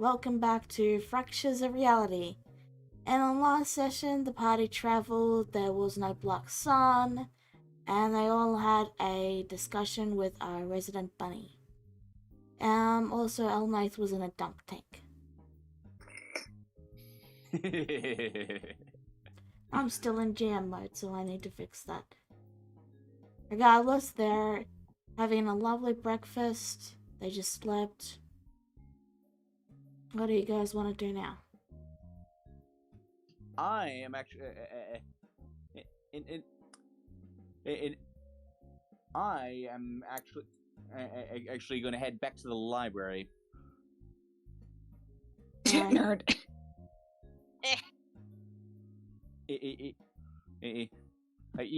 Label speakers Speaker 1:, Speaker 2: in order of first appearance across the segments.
Speaker 1: welcome back to Fractures of Reality. In the last session, the party traveled, there was no black sun, and they all had a discussion with our resident bunny. Also, Elnath was in a dunk tank. I'm still in jam mode, so I need to fix that. Regardless, they're having a lovely breakfast. They just slept. What do you guys want to do now?
Speaker 2: I am actually, I am actually going to head back to the library.
Speaker 3: Nerd.
Speaker 2: He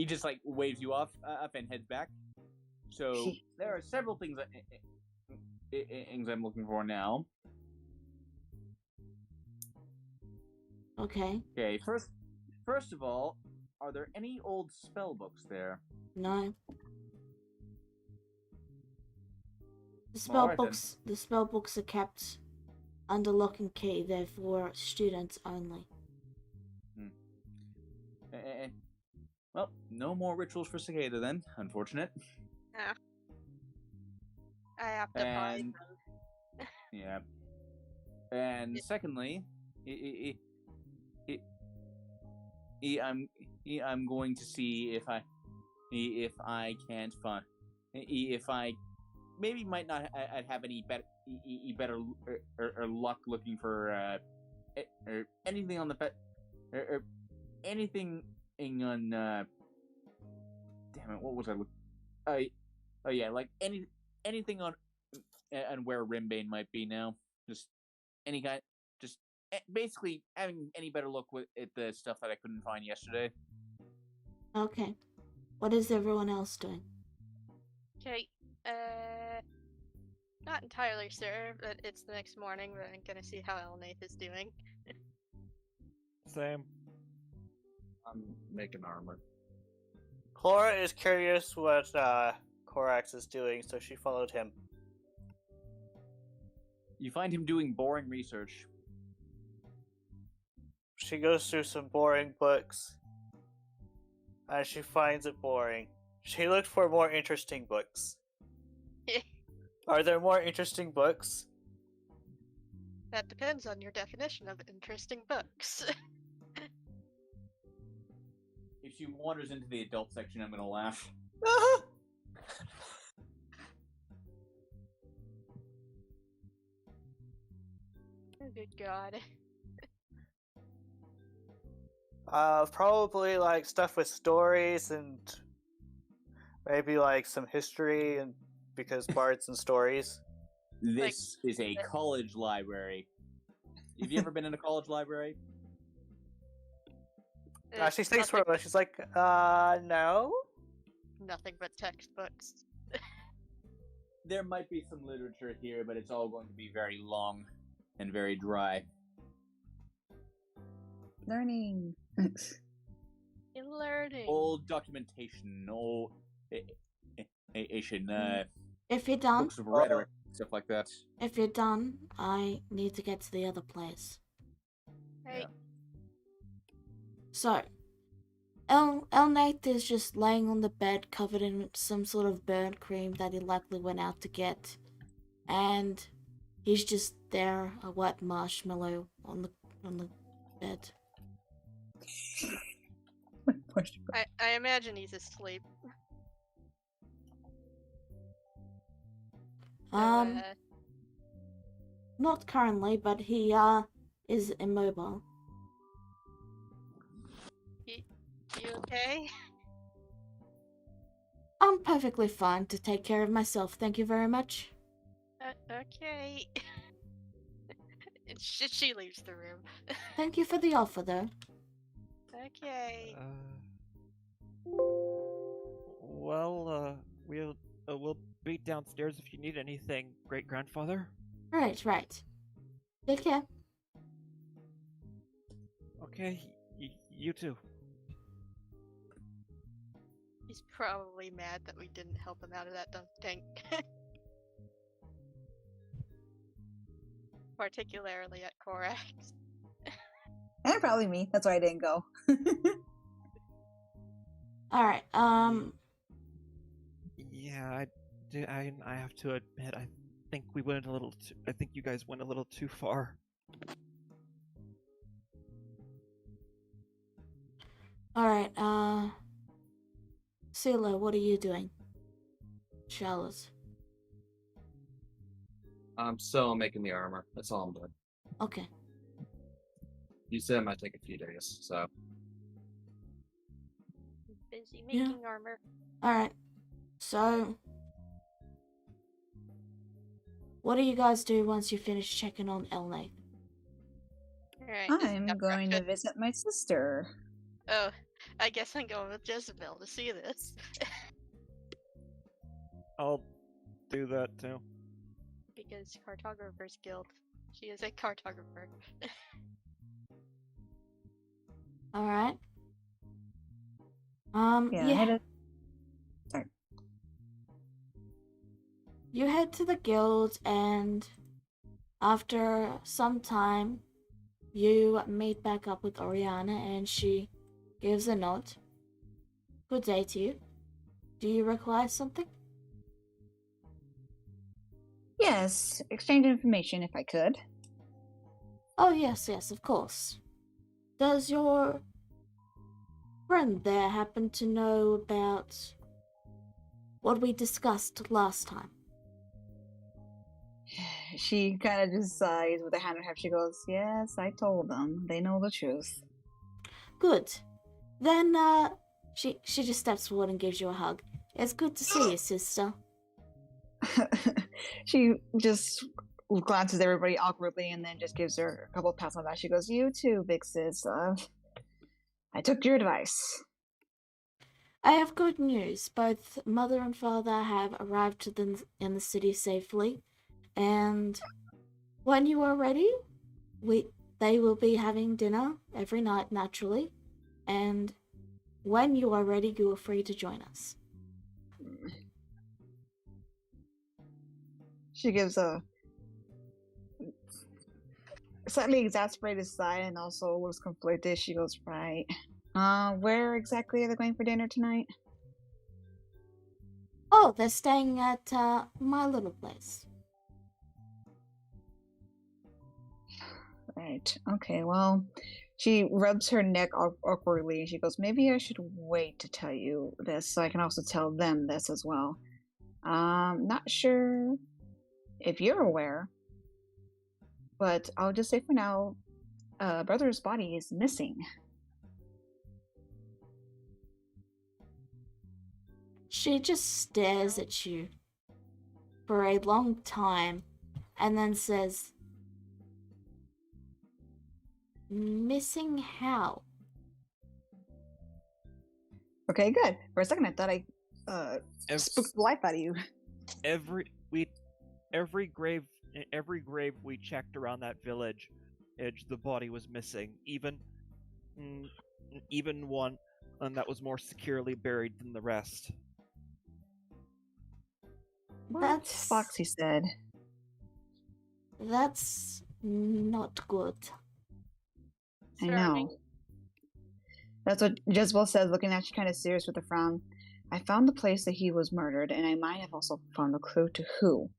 Speaker 2: just like waves you off up and heads back. So there are several things I'm looking for now.
Speaker 1: Okay.
Speaker 2: Okay, first of all, are there any old spell books there?
Speaker 1: No. The spell books are kept under lock and key. They're for students only.
Speaker 2: Well, no more rituals for Cicada then. Unfortunate.
Speaker 3: Yeah. I have to buy them.
Speaker 2: Yeah. And secondly, I'm going to see if I can't find if I maybe might not I'd have any better or luck looking for or anything on the or anything on damn it, what was I looking? Oh yeah, like anything on where Rimbane might be now. Just any guy, just basically having any better luck with the stuff that I couldn't find yesterday.
Speaker 1: Okay. What is everyone else doing?
Speaker 3: Okay, not entirely sure, but it's the next morning, but I'm gonna see how Elnath is doing.
Speaker 4: Same.
Speaker 5: I'm making armor.
Speaker 4: Cora is curious what Corax is doing, so she followed him.
Speaker 2: You find him doing boring research.
Speaker 4: She goes through some boring books, and she finds it boring. She looked for more interesting books. Are there more interesting books?
Speaker 3: That depends on your definition of interesting books.
Speaker 2: If she wanders into the adult section, I'm gonna laugh.
Speaker 3: Oh, good God.
Speaker 4: Probably like stuff with stories and maybe like some history, and because bards and stories.
Speaker 2: This is a college library. Have you ever been in a college library?
Speaker 4: She thinks for a moment. She's like, no.
Speaker 3: Nothing but textbooks.
Speaker 2: There might be some literature here, but it's all going to be very long and very dry.
Speaker 5: Learning.
Speaker 3: Learning.
Speaker 2: Old documentation, old Asian
Speaker 1: If you're done,
Speaker 2: books of rhetoric, stuff like that.
Speaker 1: if you're done, I need to get to the other place.
Speaker 3: Hey.
Speaker 2: Yeah.
Speaker 1: So, Elnath is just laying on the bed covered in some sort of burnt cream that he likely went out to get. And he's just there, a wet marshmallow on the bed.
Speaker 3: I imagine he's asleep.
Speaker 1: Not currently, but he is immobile.
Speaker 3: You okay?
Speaker 1: I'm perfectly fine to take care of myself, thank you very much.
Speaker 3: Okay. She leaves the room.
Speaker 1: Thank you for the offer, though.
Speaker 3: Okay.
Speaker 4: We'll be downstairs if you need anything, great grandfather.
Speaker 1: Right. Take care.
Speaker 4: Okay, you too.
Speaker 3: He's probably mad that we didn't help him out of that dunk tank. particularly at Korax.
Speaker 6: And probably me. That's why I didn't go.
Speaker 1: Alright,
Speaker 7: Yeah, I have to admit, I think we went a little too. I think you guys went a little too far.
Speaker 1: alright, Sila, what are you doing? Charlotte.
Speaker 5: I'm still making the armor. That's all I'm doing.
Speaker 1: Okay.
Speaker 5: You said it might take a few days, so
Speaker 3: Busy
Speaker 1: Yeah.
Speaker 3: making armor.
Speaker 1: Alright. So, what do you guys do once you finish checking on Elnate?
Speaker 3: Alright,
Speaker 6: I'm going to visit my sister.
Speaker 3: Oh, I guess I'm going with Jezebel to see this.
Speaker 7: I'll do that too.
Speaker 3: Because Cartographer's Guild. She is a cartographer.
Speaker 1: Alright.
Speaker 6: Yeah, I had a... Sorry.
Speaker 1: You head to the guild, and after some time, you meet back up with Oriana, and she gives a nod. Good day to you. Do you require something?
Speaker 6: Yes, exchange information if I could.
Speaker 1: Oh, yes, of course. Does your friend there happen to know about what we discussed last time?
Speaker 6: She kind of just sighs with a hand on her head. She goes, "Yes, I told them. They know the truth."
Speaker 1: Good. Then, she just steps forward and gives you a hug. It's good to see you, sister.
Speaker 6: She just glances at everybody awkwardly and then just gives her a couple of pats on the back. She goes, "You too, big sis. I took your advice."
Speaker 1: I have good news. Both mother and father have arrived in the city safely, and when you are ready, they will be having dinner every night naturally, and when you are ready, you are free to join us.
Speaker 6: She gives a slightly exasperated sigh and also looks conflicted. She goes, "Right. Where exactly are they going for dinner tonight?"
Speaker 1: Oh, they're staying at my little place.
Speaker 6: Right. Okay, well, she rubs her neck awkwardly and she goes, "Maybe I should wait to tell you this so I can also tell them this as well. Not sure if you're aware, but I'll just say for now, brother's body is missing."
Speaker 1: She just stares at you for a long time and then says, "Missing how?"
Speaker 6: Okay, good. For a second, I thought I
Speaker 7: Ev-
Speaker 6: spooked the life out of you.
Speaker 7: Every grave we checked around that village, the body was missing. Even one that was more securely buried than the rest.
Speaker 6: What Foxy said.
Speaker 1: That's not good.
Speaker 6: I
Speaker 3: Charming.
Speaker 6: know. That's what Jezebel says, looking at you kind of serious with a frown. "I found the place that he was murdered, and I might have also found a clue to who.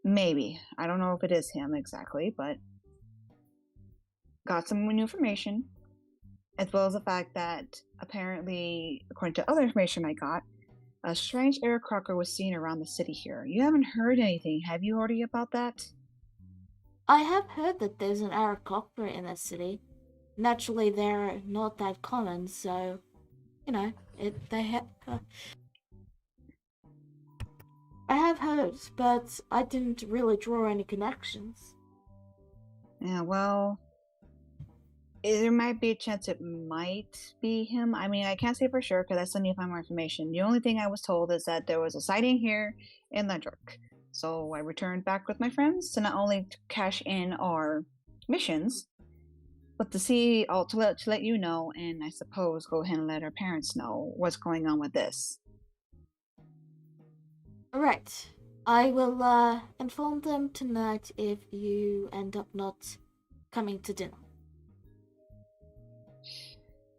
Speaker 6: Maybe. I don't know if it is him exactly, but got some new information, as well as the fact that apparently, according to other information I got, a strange air crocker was seen around the city here. You haven't heard anything, have you, already about that?"
Speaker 1: I have heard that there's an Aarakocra in the city. Naturally, they're not that common, so, you know, I have heard, but I didn't really draw any connections.
Speaker 6: Yeah, well, there might be a chance it might be him. I mean, I can't say for sure because I still need to find more information. The only thing I was told is that there was a sighting here in Ledrick. So I returned back with my friends to not only cash in our missions, but to see, to let you know, and I suppose go ahead and let our parents know what's going on with this.
Speaker 1: Right. I will inform them tonight if you end up not coming to dinner.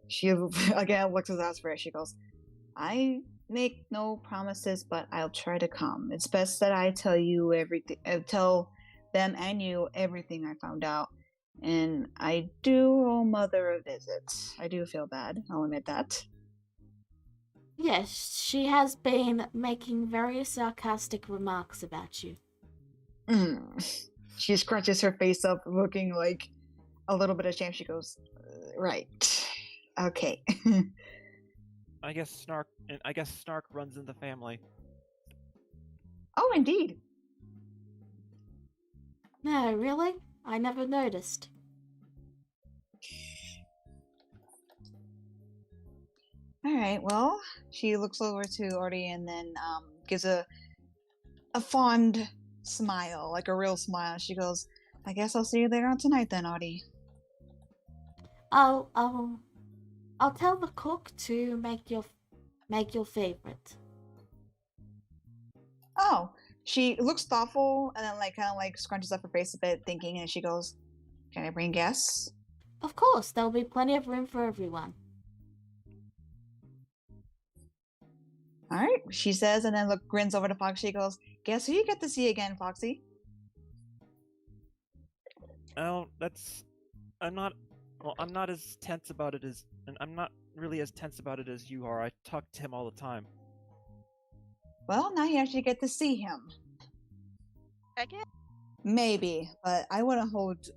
Speaker 6: She again looks at Asper. She goes, "I make no promises, but I'll try to come. It's best that I tell you everything. Tell them and you everything I found out. And I do owe Mother a visit. I do feel bad. I'll admit that."
Speaker 1: Yes, she has been making very sarcastic remarks about you.
Speaker 6: She scrunches her face up, looking like a little bit ashamed. She goes, "Right, okay."
Speaker 7: I guess snark runs in the family.
Speaker 6: Oh, indeed.
Speaker 1: No, really? I never noticed.
Speaker 6: All right. Well, she looks over to Artie and then gives a fond smile, like a real smile. She goes, "I guess I'll see you later on tonight, then, Artie."
Speaker 1: I'll tell the cook to make your favorite.
Speaker 6: Oh, she looks thoughtful and then kind of scrunches up her face a bit, thinking, and she goes, "Can I bring guests?"
Speaker 1: Of course, there'll be plenty of room for everyone.
Speaker 6: All right, she says, and then grins over to Foxy. She goes, "Guess who you get to see again, Foxy?"
Speaker 7: Oh, I'm not as tense about it as, and I'm not really as tense about it as you are. I talk to him all the time.
Speaker 6: Well, now you actually get to see him.
Speaker 3: Again?
Speaker 6: Maybe, but I wouldn't hold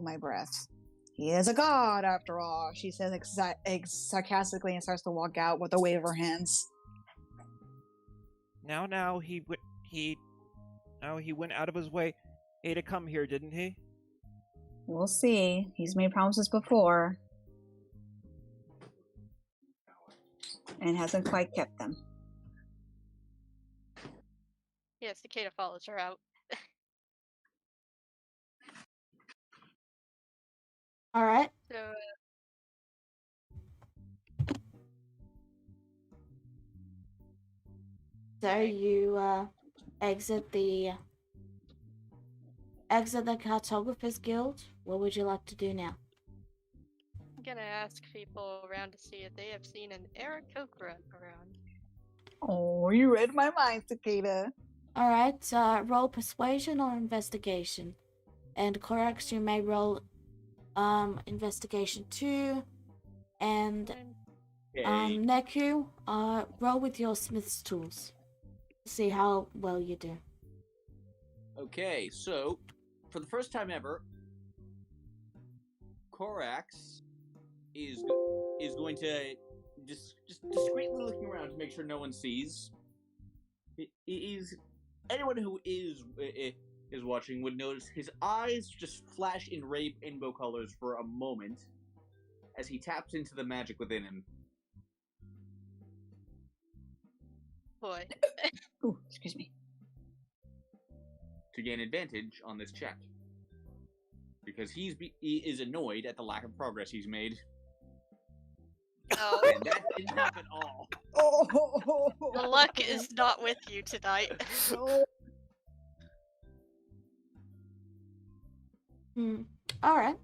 Speaker 6: my breath. He is a god, after all, she says sarcastically and starts to walk out with a wave of her hands.
Speaker 7: Now he went out of his way to come here, didn't he?
Speaker 6: We'll see. He's made promises before and hasn't quite kept them.
Speaker 3: Yeah, Cicada follows her out.
Speaker 1: All right.
Speaker 3: So,
Speaker 1: So you exit the Cartographers Guild. What would you like to do now?
Speaker 3: I'm gonna ask people around to see if they have seen an Aarakocra around.
Speaker 6: Oh, you read my mind, Cicada.
Speaker 1: All right. Roll persuasion or investigation, and Corax, you may roll investigation 2, and
Speaker 2: Okay.
Speaker 1: Neku, roll with your smith's tools. See how well you do.
Speaker 2: Okay, so for the first time ever, Corax is going to just discreetly looking around to make sure no one sees. Anyone who is watching would notice his eyes just flash in rainbow colors for a moment as he taps into the magic within him.
Speaker 3: Boy.
Speaker 6: Ooh, excuse me.
Speaker 2: To gain advantage on this check, because he is annoyed at the lack of progress he's made.
Speaker 3: Oh,
Speaker 2: And that didn't happen all.
Speaker 6: Oh,
Speaker 3: the luck is not with you tonight.
Speaker 1: All right.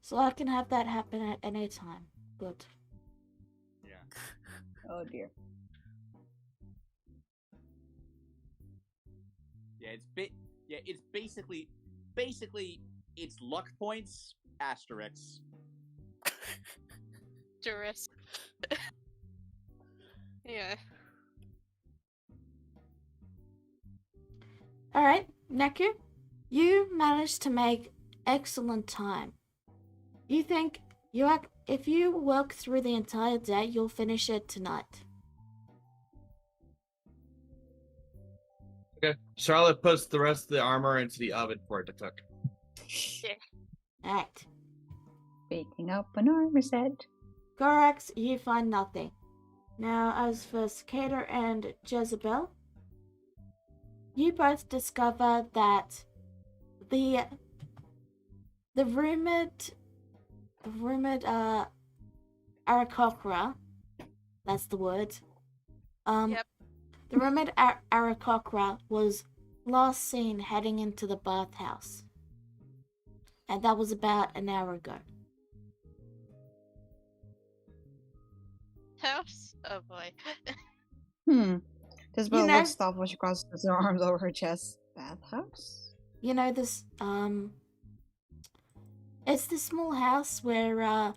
Speaker 1: So I can have that happen at any time. Good.
Speaker 2: Yeah.
Speaker 6: Oh dear.
Speaker 2: Yeah, it's basically it's luck points asterisks.
Speaker 3: Duress. Yeah.
Speaker 1: All right, Neku, you managed to make excellent time. You think if you work through the entire day, you'll finish it tonight.
Speaker 5: Okay. Charlotte puts the rest of the armor into the oven for it to cook.
Speaker 1: All right.
Speaker 6: Baking up an armor set.
Speaker 1: Corax, you find nothing. Now, as for Cicada and Jezebel, you both discover that the rumored Aarakocra, that's the word,
Speaker 3: Yep.
Speaker 1: The rumored Aarakocra was last seen heading into the bathhouse. And that was about an hour ago.
Speaker 3: House? Oh boy.
Speaker 6: Isabel
Speaker 1: know-
Speaker 6: looks thoughtful. She crosses her arms over her chest. Bathhouse?
Speaker 1: You know this, it's this small house where,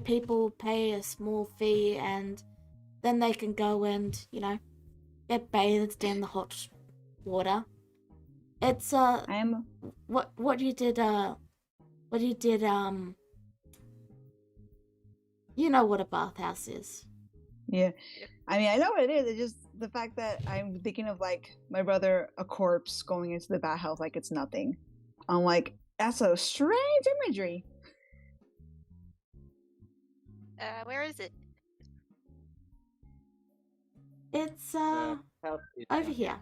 Speaker 1: people pay a small fee and then they can go and, get bathed in the hot water. It's,
Speaker 6: I am.
Speaker 1: what you did, you know what a bathhouse is.
Speaker 6: Yeah. I mean, I know what it is. It's just the fact that I'm thinking of like my brother, a corpse going into the bathhouse like it's nothing. I'm like, that's a strange imagery.
Speaker 3: Where is it?
Speaker 1: It's,
Speaker 2: House is
Speaker 1: over
Speaker 2: down
Speaker 1: here.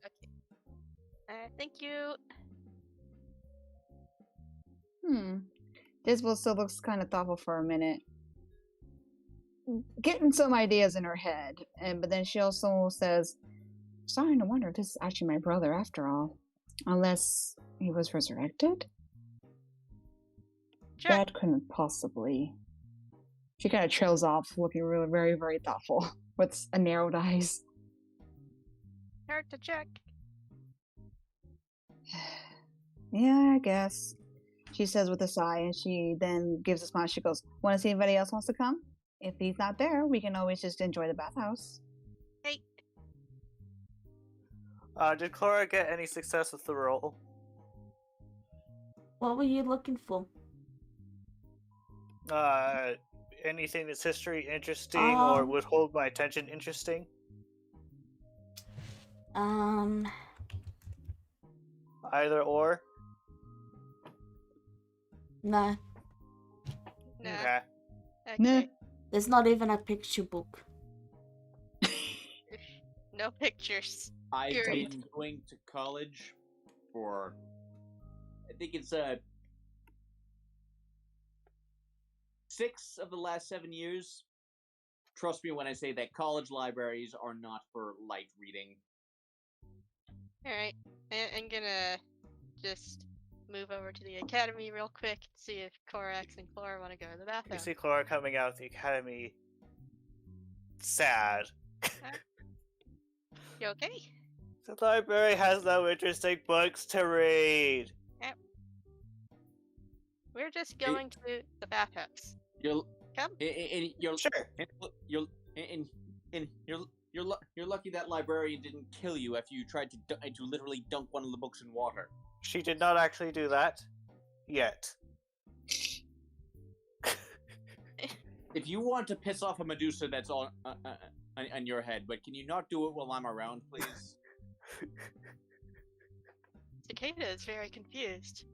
Speaker 3: Okay. Thank you.
Speaker 6: Isabel still looks kind of thoughtful for a minute, getting some ideas in her head, but then she also says, starting to wonder if this is actually my brother after all. Unless he was resurrected?
Speaker 3: Sure.
Speaker 6: That couldn't possibly. She kind of trails off, looking really, very, very thoughtful, with a narrowed eyes.
Speaker 3: Hard to check.
Speaker 6: Yeah, I guess. She says with a sigh, and she then gives a smile. She goes, want to see if anybody else wants to come? If he's not there, we can always just enjoy the bathhouse.
Speaker 3: Hey.
Speaker 4: Did Clara get any success with the roll?
Speaker 1: What were you looking for?
Speaker 4: Anything that's history interesting or would hold my attention interesting? Either or?
Speaker 1: No.
Speaker 3: Nah.
Speaker 4: Okay.
Speaker 6: Nah.
Speaker 3: Okay.
Speaker 1: There's not even a picture book.
Speaker 3: No pictures.
Speaker 2: I've
Speaker 3: Period.
Speaker 2: been going to college for, I think it's 6 of the last 7 years. Trust me when I say that college libraries are not for light reading.
Speaker 3: Alright. I'm gonna just move over to the academy real quick and see if Korax and Chlora want to go to the
Speaker 4: You
Speaker 3: bathroom.
Speaker 4: see Clara coming out of the academy sad.
Speaker 3: You okay?
Speaker 4: The library has no interesting books to read.
Speaker 3: We're just going to the bathhouse.
Speaker 2: You're
Speaker 3: Come.
Speaker 2: you're
Speaker 4: Sure.
Speaker 2: you're lucky that librarian didn't kill you after you tried to literally dunk one of the books in water.
Speaker 4: She did not actually do that. Yet.
Speaker 2: If you want to piss off a Medusa, that's all on your head. But can you not do it while I'm around, please?
Speaker 3: Cicada is very confused.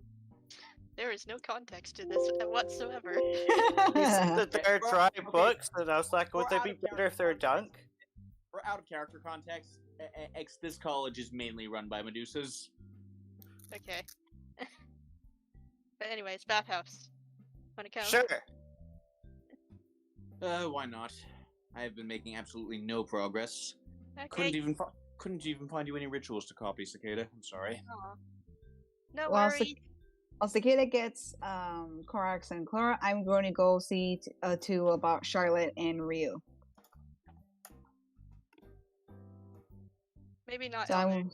Speaker 3: There is no context to this whatsoever.
Speaker 4: You said that they're
Speaker 2: Well,
Speaker 4: dry
Speaker 2: okay.
Speaker 4: books, and I was like, would
Speaker 2: We're
Speaker 4: they
Speaker 2: out
Speaker 4: be
Speaker 2: of
Speaker 4: better if they're
Speaker 2: character
Speaker 4: dunk?
Speaker 2: For out of character context, this college is mainly run by Medusas.
Speaker 3: Okay. But anyways, bathhouse. Wanna come?
Speaker 4: Sure.
Speaker 2: Why not? I have been making absolutely no progress.
Speaker 3: Okay.
Speaker 2: Couldn't even find you any rituals to copy, Cicada. I'm sorry.
Speaker 3: Aw. No
Speaker 6: Well,
Speaker 3: worries.
Speaker 6: While Cicada gets Corax and Clara, I'm going to go see to about Charlotte and Ryu.
Speaker 3: Maybe not.
Speaker 6: So
Speaker 3: Elder.
Speaker 6: I'm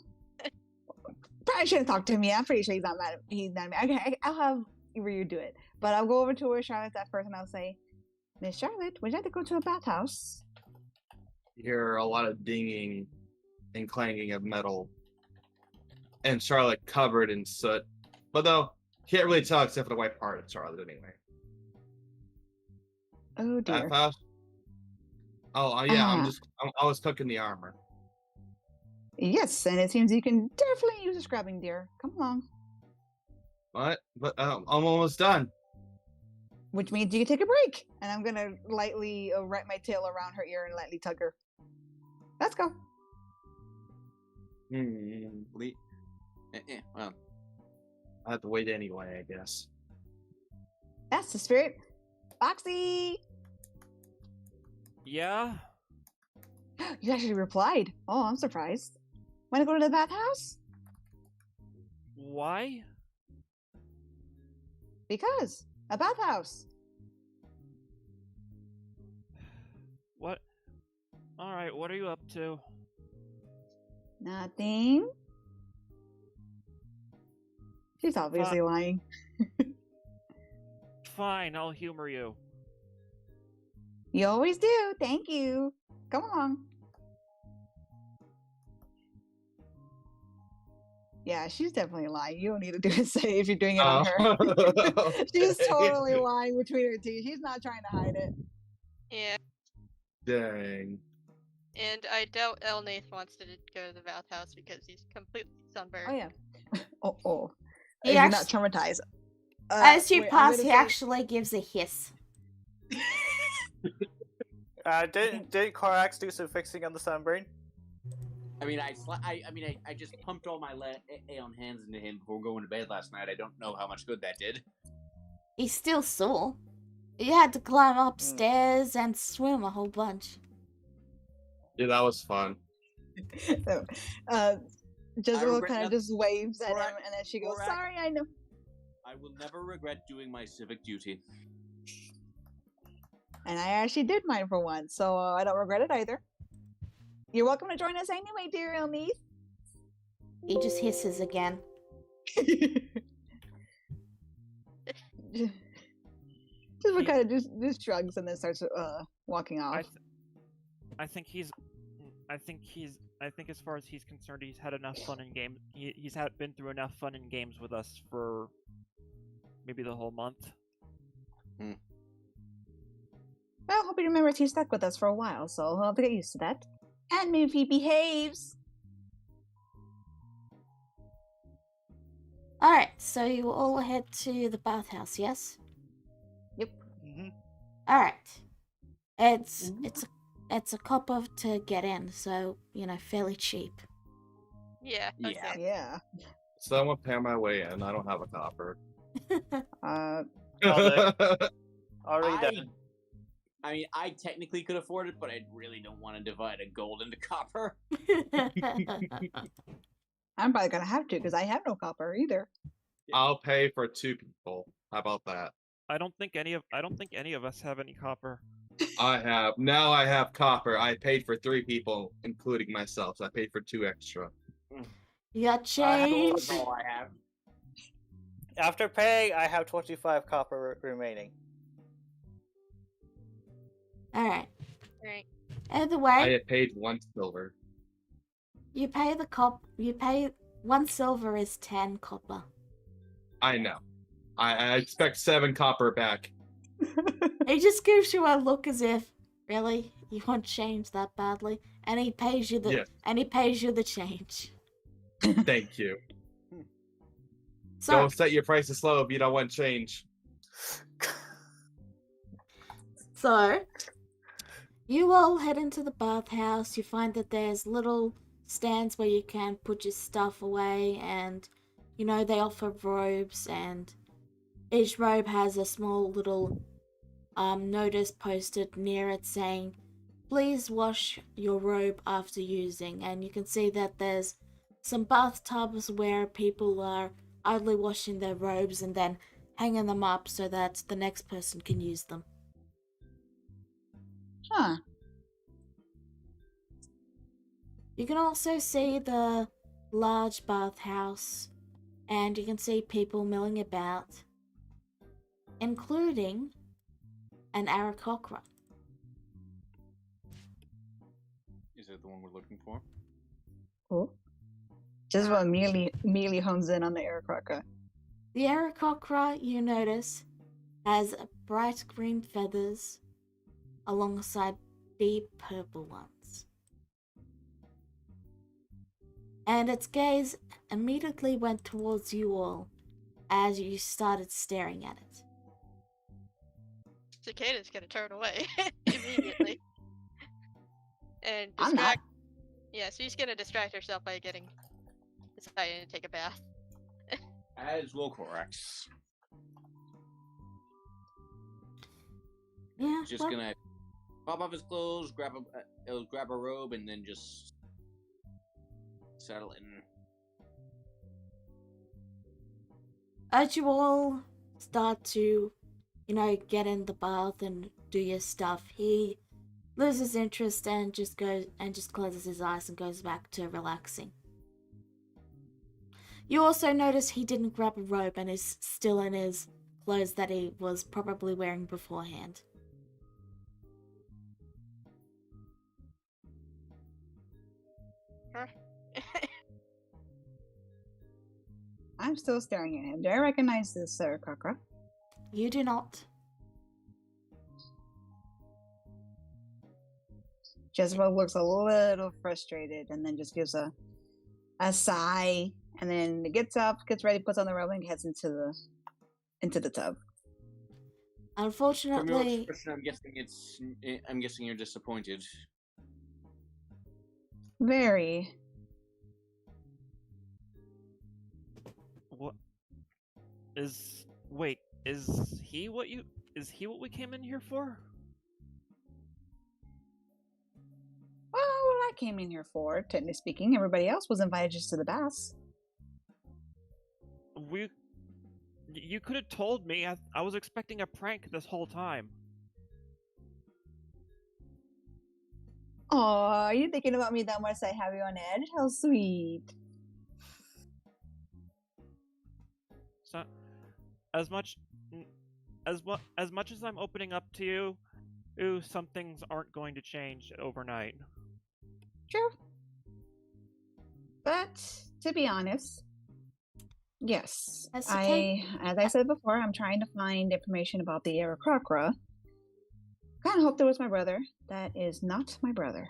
Speaker 6: probably shouldn't talk to him yet. I'm pretty sure he's not mad. He's not mad. Okay, I'll have Ryu do it. But I'll go over to where Charlotte's at first, and I'll say, Miss Charlotte, would you like to go to a bathhouse?
Speaker 5: You hear a lot of dinging and clanging of metal. And Charlotte covered in soot. But though, can't really tell except for the white part of Charlotte anyway.
Speaker 6: Oh dear.
Speaker 5: Bathhouse? Oh, yeah, I was cooking the armor.
Speaker 6: Yes, and it seems you can definitely use a scrubbing, dear. Come along.
Speaker 5: What? But I'm almost done.
Speaker 6: Which means you can take a break. And I'm gonna lightly wrap my tail around her ear and lightly tug her. Let's go.
Speaker 2: Well,
Speaker 5: I have to wait anyway, I guess.
Speaker 6: That's the spirit. Foxy!
Speaker 7: Yeah?
Speaker 6: You actually replied. Oh, I'm surprised. Want to go to the bathhouse?
Speaker 7: Why?
Speaker 6: Because a bathhouse.
Speaker 7: What? Alright, what are you up to?
Speaker 6: Nothing. She's obviously lying.
Speaker 7: Fine, I'll humor you.
Speaker 6: You always do. Thank you. Come along. Yeah, she's definitely lying. You don't need to do it. Say if you're doing it on her. She's totally lying between her teeth. She's not trying to hide it.
Speaker 3: Yeah,
Speaker 5: Dang.
Speaker 3: and I doubt Elnath wants to go to the bathhouse because he's completely sunburned.
Speaker 6: Oh yeah. Oh.
Speaker 1: He
Speaker 6: You're not
Speaker 1: actu-
Speaker 6: traumatized.
Speaker 1: As you
Speaker 6: wait, I'm
Speaker 1: pass,
Speaker 6: gonna
Speaker 1: he
Speaker 6: say-
Speaker 1: actually gives a hiss.
Speaker 4: Didn't Korax do some fixing on the sunburn?
Speaker 2: I mean, I just pumped all my Aeon hands into him before going to bed last night. I don't know how much good that did.
Speaker 1: He's still sore. You had to climb upstairs and swim a whole bunch.
Speaker 5: Yeah, that was fun.
Speaker 6: So, Jezebel
Speaker 2: regret
Speaker 6: kind of
Speaker 2: nothing.
Speaker 6: just waves at him,
Speaker 2: Korak-
Speaker 6: and then she goes,
Speaker 2: Korak-
Speaker 6: "Sorry, I know."
Speaker 2: I will never regret doing my civic duty.
Speaker 6: And I actually did mine for once, so I don't regret it either. You're welcome to join us anyway, dear Elnith.
Speaker 1: He just hisses again.
Speaker 6: Just kind of just shrugs and then starts walking off.
Speaker 7: I think as far as he's concerned, he's had enough fun in games. He's been through enough fun in games with us for maybe the whole month.
Speaker 6: Well, hope he remembers he's stuck with us for a while, so he'll have to get used to that. And maybe if he behaves.
Speaker 1: Alright, so you all head to the bathhouse, yes?
Speaker 6: Yep.
Speaker 1: Alright. It's a copper to get in, so fairly cheap.
Speaker 3: Yeah. Okay.
Speaker 2: Yeah.
Speaker 6: Yeah.
Speaker 5: Someone pay my way in. I don't have a copper.
Speaker 4: Already done.
Speaker 2: I mean, I technically could afford it, but I really don't want to divide a gold into copper.
Speaker 6: I'm probably gonna have to because I have no copper either.
Speaker 5: I'll pay for 2 people. How about that?
Speaker 7: I don't think any of us have any copper.
Speaker 5: I have copper. I paid for 3 people, including myself. So I paid for 2 extra.
Speaker 1: You got change?
Speaker 2: That's all I have.
Speaker 4: After paying, I have 25 copper remaining.
Speaker 1: Alright.
Speaker 3: Right.
Speaker 1: Either
Speaker 5: I
Speaker 1: way,
Speaker 5: had paid 1 silver.
Speaker 1: you pay 1 silver is 10 copper.
Speaker 5: I know. I expect 7 copper back.
Speaker 1: He just gives you a look as if, really, you want change that badly, and he pays you the
Speaker 5: Yes.
Speaker 1: change.
Speaker 5: Thank you.
Speaker 1: So
Speaker 5: Don't set your prices low if you don't want change.
Speaker 1: you all head into the bathhouse. You find that there's little stands where you can put your stuff away, and they offer robes, and each robe has a small little notice posted near it saying, "Please wash your robe after using." And you can see that there's some bathtubs where people are idly washing their robes and then hanging them up so that the next person can use them.
Speaker 6: Huh.
Speaker 1: You can also see the large bathhouse, and you can see people milling about, including an Aarakocra.
Speaker 2: Is it the one we're looking for?
Speaker 6: Cool. Just one immediately hones in on the Aarakocra.
Speaker 1: The Aarakocra, you notice, has bright green feathers alongside deep purple ones. And its gaze immediately went towards you all as you started staring at it.
Speaker 3: Cicada's gonna turn away immediately. And
Speaker 6: I'm not.
Speaker 3: distract. Yeah, she's gonna distract herself by deciding to take a bath.
Speaker 2: As will Korax.
Speaker 1: Yeah,
Speaker 2: Just
Speaker 1: well,
Speaker 2: gonna pop off his clothes, grab a robe, and then just settle in.
Speaker 1: As you all start to, get in the bath and do your stuff, he loses interest and just closes his eyes and goes back to relaxing. You also notice he didn't grab a robe and is still in his clothes that he was probably wearing beforehand.
Speaker 3: Huh?
Speaker 6: I'm still staring at him. Do I recognize this, Sir Kakra?
Speaker 1: You do not.
Speaker 6: Jezebel looks a little frustrated and then just gives a sigh, and then gets up, gets ready, puts on the robe, and heads into the tub.
Speaker 2: From your
Speaker 1: Unfortunately,
Speaker 2: expression, I'm guessing you're disappointed.
Speaker 6: Very.
Speaker 7: What is? Wait, is he what we came in here for?
Speaker 6: Well, what I came in here for, technically speaking, everybody else was invited just to the baths.
Speaker 7: You could have told me. I was expecting a prank this whole time.
Speaker 6: Oh, are you thinking about me that much? I have you on edge. How sweet.
Speaker 7: So, as much as I'm opening up to you, some things aren't going to change overnight.
Speaker 6: True. But to be honest, yes,
Speaker 1: That's
Speaker 6: as I said before, I'm trying to find information about the Aarakocra. Kind of hoped it was my brother. That is not my brother.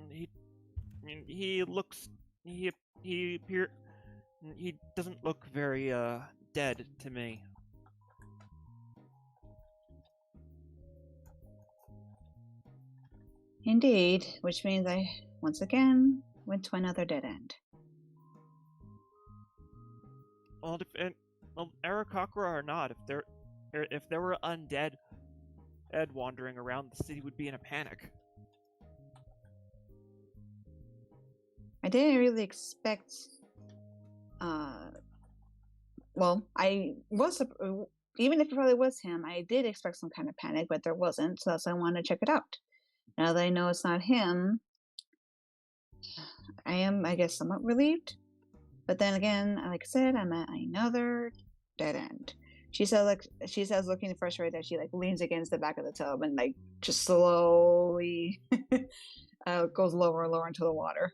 Speaker 7: He doesn't look very dead to me.
Speaker 6: Indeed, which means I once again went to another dead end.
Speaker 7: Well, Aarakocra or not, if there were undead wandering around, the city would be in a panic.
Speaker 6: I didn't really expect. Well, I was even if it probably was him, I did expect some kind of panic, but there wasn't. So that's why I wanted to check it out. Now that I know it's not him, I am, I guess, somewhat relieved. But then again, like I said, I'm at another dead end. She says, looking frustrated, that she leans against the back of the tub and just slowly goes lower and lower into the water.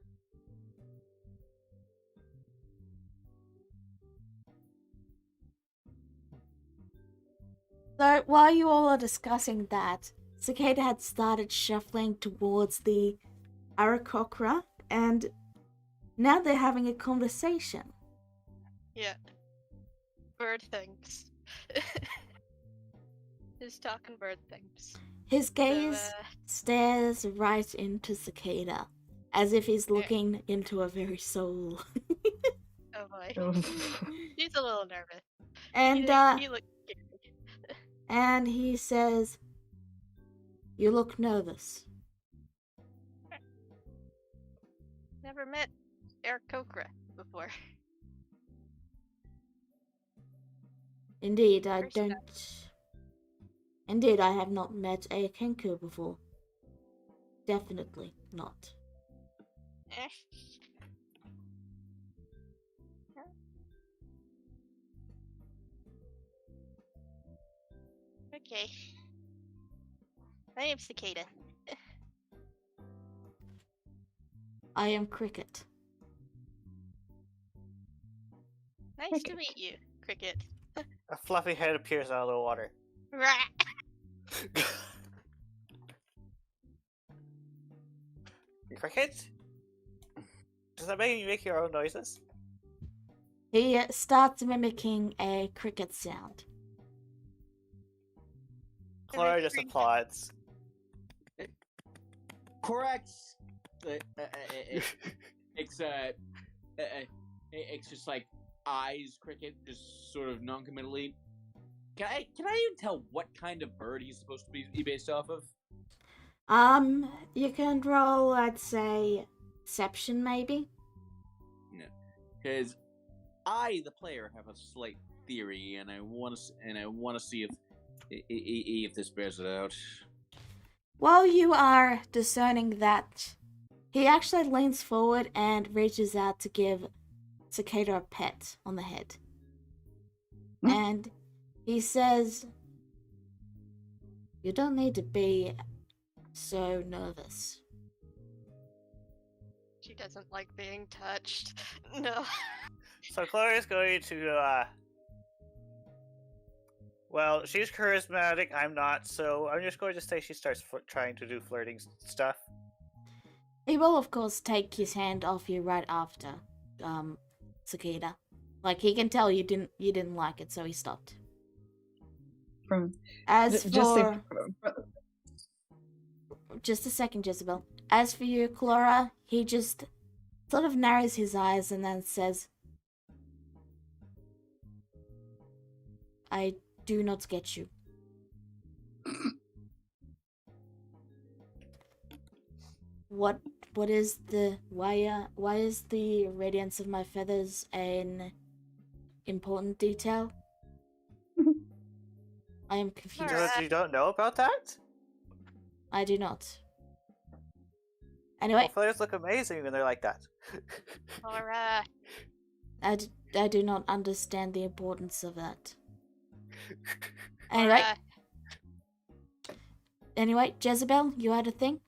Speaker 1: so while you all are discussing that, Cicada had started shuffling towards the Aarakocra, and now they're having a conversation.
Speaker 3: Yeah. Bird things. Just talking bird things.
Speaker 1: His gaze
Speaker 3: So,
Speaker 1: stares right into Cicada, as if he's looking into her very soul.
Speaker 3: oh boy. He's a little nervous.
Speaker 1: And
Speaker 3: He looks scary.
Speaker 1: and he says, "You look nervous."
Speaker 3: Never met Aarakocra before.
Speaker 1: Indeed, I
Speaker 3: First time.
Speaker 1: don't. Indeed, I have not met a Kenku before. Definitely not.
Speaker 3: Eh. Okay. I am Cicada.
Speaker 1: I am Cricket.
Speaker 3: Nice
Speaker 6: Cricket.
Speaker 3: to meet you, Cricket.
Speaker 4: A fluffy head appears out of the water.
Speaker 3: Rah!
Speaker 4: Cricket? Does that make you make your own noises?
Speaker 1: He starts mimicking a cricket sound.
Speaker 4: Clara just
Speaker 3: Every-
Speaker 4: applauds.
Speaker 2: Correct. It's just eyes cricket, just sort of non-committally. Can I even tell what kind of bird he's supposed to be based off of?
Speaker 1: You can roll, I'd say, deception maybe.
Speaker 2: No, because I, the player, have a slight theory, and I want to see if this bears it out.
Speaker 1: While you are discerning that, he actually leans forward and reaches out to give Cicada a pet on the head. And he says, "You don't need to be so nervous."
Speaker 3: She doesn't like being touched. No.
Speaker 4: So Chloe's going to, well, she's charismatic, I'm not, so I'm just going to say she starts trying to do flirting stuff.
Speaker 1: He will, of course, take his hand off you right after, Cicada. Like, he can tell you didn't like it, so he stopped.
Speaker 6: From
Speaker 1: As
Speaker 6: just
Speaker 1: for... Just a second, Jezebel. As for you, Clara, he just sort of narrows his eyes and then says, "I do not get you." What is the why is the radiance of my feathers an important detail? I am confused.
Speaker 4: Because you don't know about that?
Speaker 1: I do not. Anyway,
Speaker 4: Well, feathers look amazing when they're like that.
Speaker 3: Alright.
Speaker 1: I do not understand the importance of that. Anyway, Jezebel, you had a thing?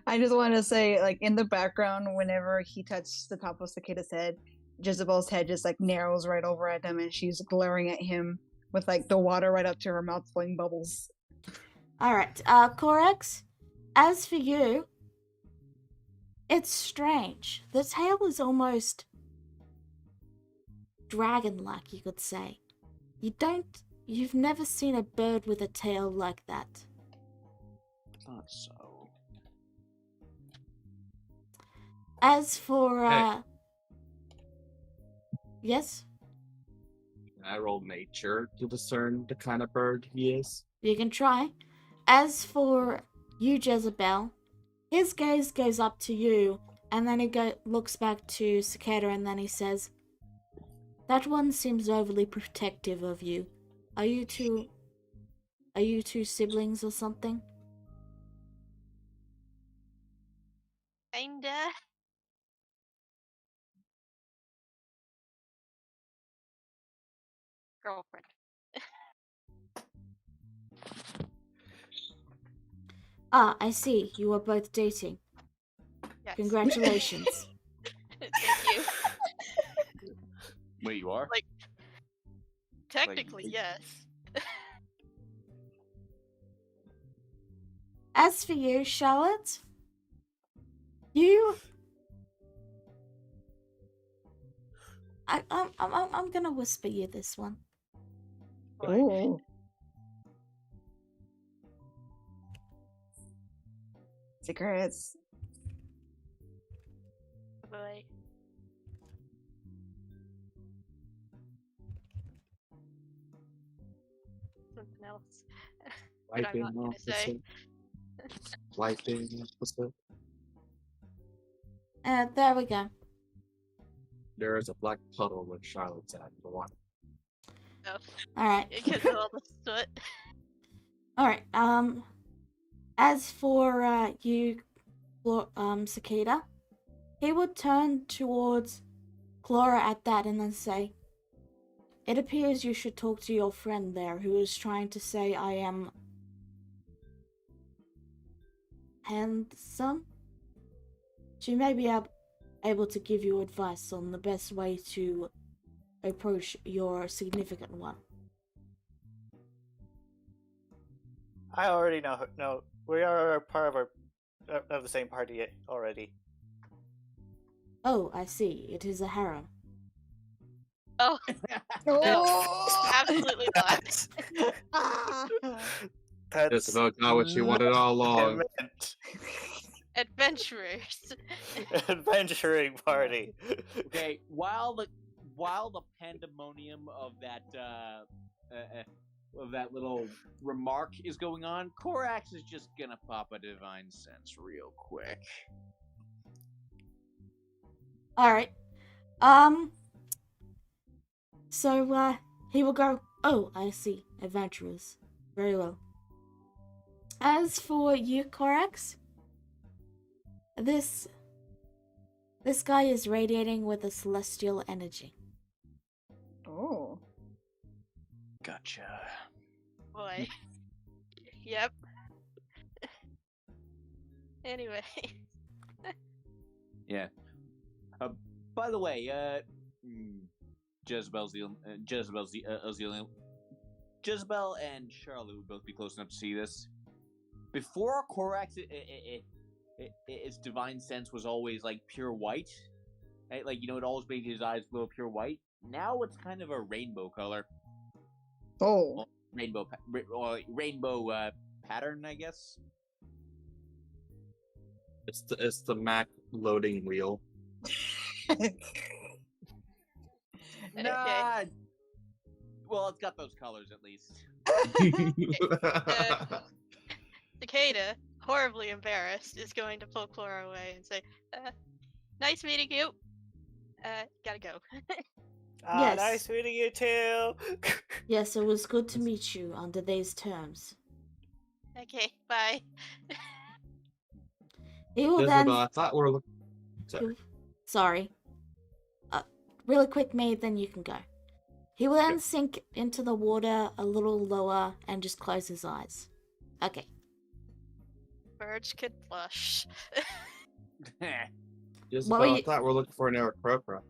Speaker 6: I just want to say, like, in the background, whenever he touched the top of Cicada's head, Jezebel's head just, like, narrows right over at them, and she's glaring at him with, like, the water right up to her mouth, blowing bubbles.
Speaker 1: Alright, Corax, as for you, it's strange. The tail is almost dragon-like, you could say. You've never seen a bird with a tail like that.
Speaker 2: Thought so.
Speaker 1: As for,
Speaker 5: Hey.
Speaker 1: Yes?
Speaker 5: Can I roll nature to discern the kind of bird he is?
Speaker 1: You can try. As for you, Jezebel, his gaze goes up to you, and then he looks back to Cicada, and then he says, "That one seems overly protective of you. Are you two siblings or something?"
Speaker 3: Kinda. Girlfriend.
Speaker 1: Ah, I see. You are both dating.
Speaker 3: Yes.
Speaker 1: Congratulations.
Speaker 3: Thank you.
Speaker 2: Wait, you are?
Speaker 3: Like, technically, yes.
Speaker 1: As for you, Charlotte, I'm gonna whisper you this one.
Speaker 6: Ooh. Secrets.
Speaker 3: Boy. Something else. But I'm not gonna say.
Speaker 5: Wiping officer.
Speaker 1: There we go.
Speaker 5: There is a black puddle with Charlotte's at the water.
Speaker 3: Oh,
Speaker 1: Alright.
Speaker 3: because of all the soot.
Speaker 1: Alright, as for, you, Cicada, he would turn towards Clara at that and then say, "It appears you should talk to your friend there who is trying to say I am handsome. She may be able to give you advice on the best way to approach your significant one."
Speaker 4: I already know. No, we are part of the same party already.
Speaker 1: Oh, I see. It is a harem.
Speaker 3: Oh,
Speaker 6: Oh!
Speaker 3: absolutely not.
Speaker 4: That's
Speaker 5: It's about not what you wanted all along.
Speaker 3: Adventurers.
Speaker 4: Adventuring party.
Speaker 2: Okay, while the pandemonium of that that little remark is going on, Korax is just gonna pop a divine sense real quick.
Speaker 1: All right. So he will go. Oh, I see. Adventurers. Very well. As for you, Korax, this guy is radiating with a celestial energy.
Speaker 6: Oh.
Speaker 2: Gotcha.
Speaker 3: Boy. Yep. Anyway.
Speaker 2: Yeah. By the way, Jezebel and Charlotte would both be close enough to see this. Before Korax, its divine sense was always like pure white, right? Like it always made his eyes glow pure white. Now it's kind of a rainbow color,
Speaker 6: Oh.
Speaker 2: rainbow pattern, I guess.
Speaker 5: It's the Mac loading wheel.
Speaker 2: Nah. Well, it's got those colors at least.
Speaker 3: Cicada, horribly embarrassed, is going to pull Clara away and say, nice meeting you. Gotta go.
Speaker 1: Yes.
Speaker 4: Nice meeting you too.
Speaker 1: Yes, it was good to meet you under these terms.
Speaker 3: Okay, bye.
Speaker 1: He will
Speaker 5: Jezebel,
Speaker 1: then.
Speaker 5: I thought we were looking. Sorry.
Speaker 1: Sorry. Really quick, Maid, then you can go. He will then sink into the water a little lower and just close his eyes. Okay.
Speaker 3: Birds could blush.
Speaker 5: Jezebel,
Speaker 1: were
Speaker 5: I
Speaker 1: you-
Speaker 5: thought we were looking for an Aarakocra.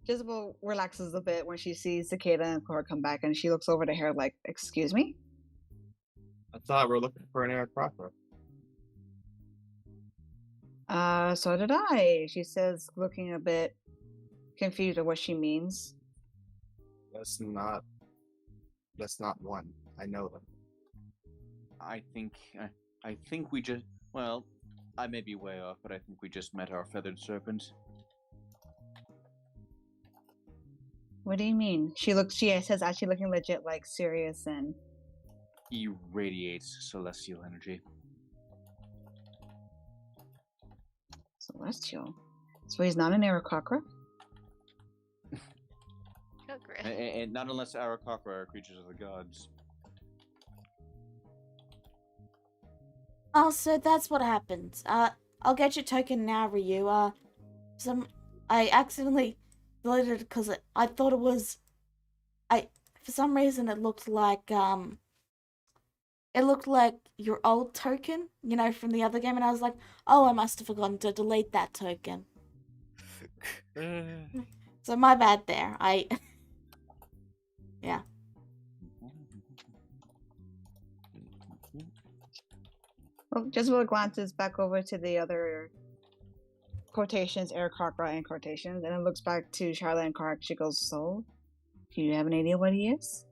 Speaker 6: Jezebel relaxes a bit when she sees Cicada and Cora come back, and she looks over to her like, "Excuse me."
Speaker 5: I thought we were looking for an Aarakocra.
Speaker 6: So did I. She says, looking a bit confused at what she means.
Speaker 5: That's not one. I know them.
Speaker 2: I think we just. Well, I may be way off, but I think we just met our feathered serpent.
Speaker 6: What do you mean? She says actually looking legit like serious and
Speaker 2: He radiates celestial energy.
Speaker 6: celestial. So he's not an Aarakocra?
Speaker 3: Oh, great.
Speaker 2: And not unless Aarakocra are creatures of the gods.
Speaker 1: Oh, so that's what happened. I'll get your token now, Ryu. I accidentally deleted it because I thought it was. For some reason it looked like your old token, from the other game, and I was like, oh, I must have forgotten to delete that token. So my bad there. Yeah.
Speaker 6: Well, Jezebel glances back over to the other quotations, Aarakocra and quotations, and then looks back to Charlotte and Kark. She goes, "So, do you have an idea what he is?"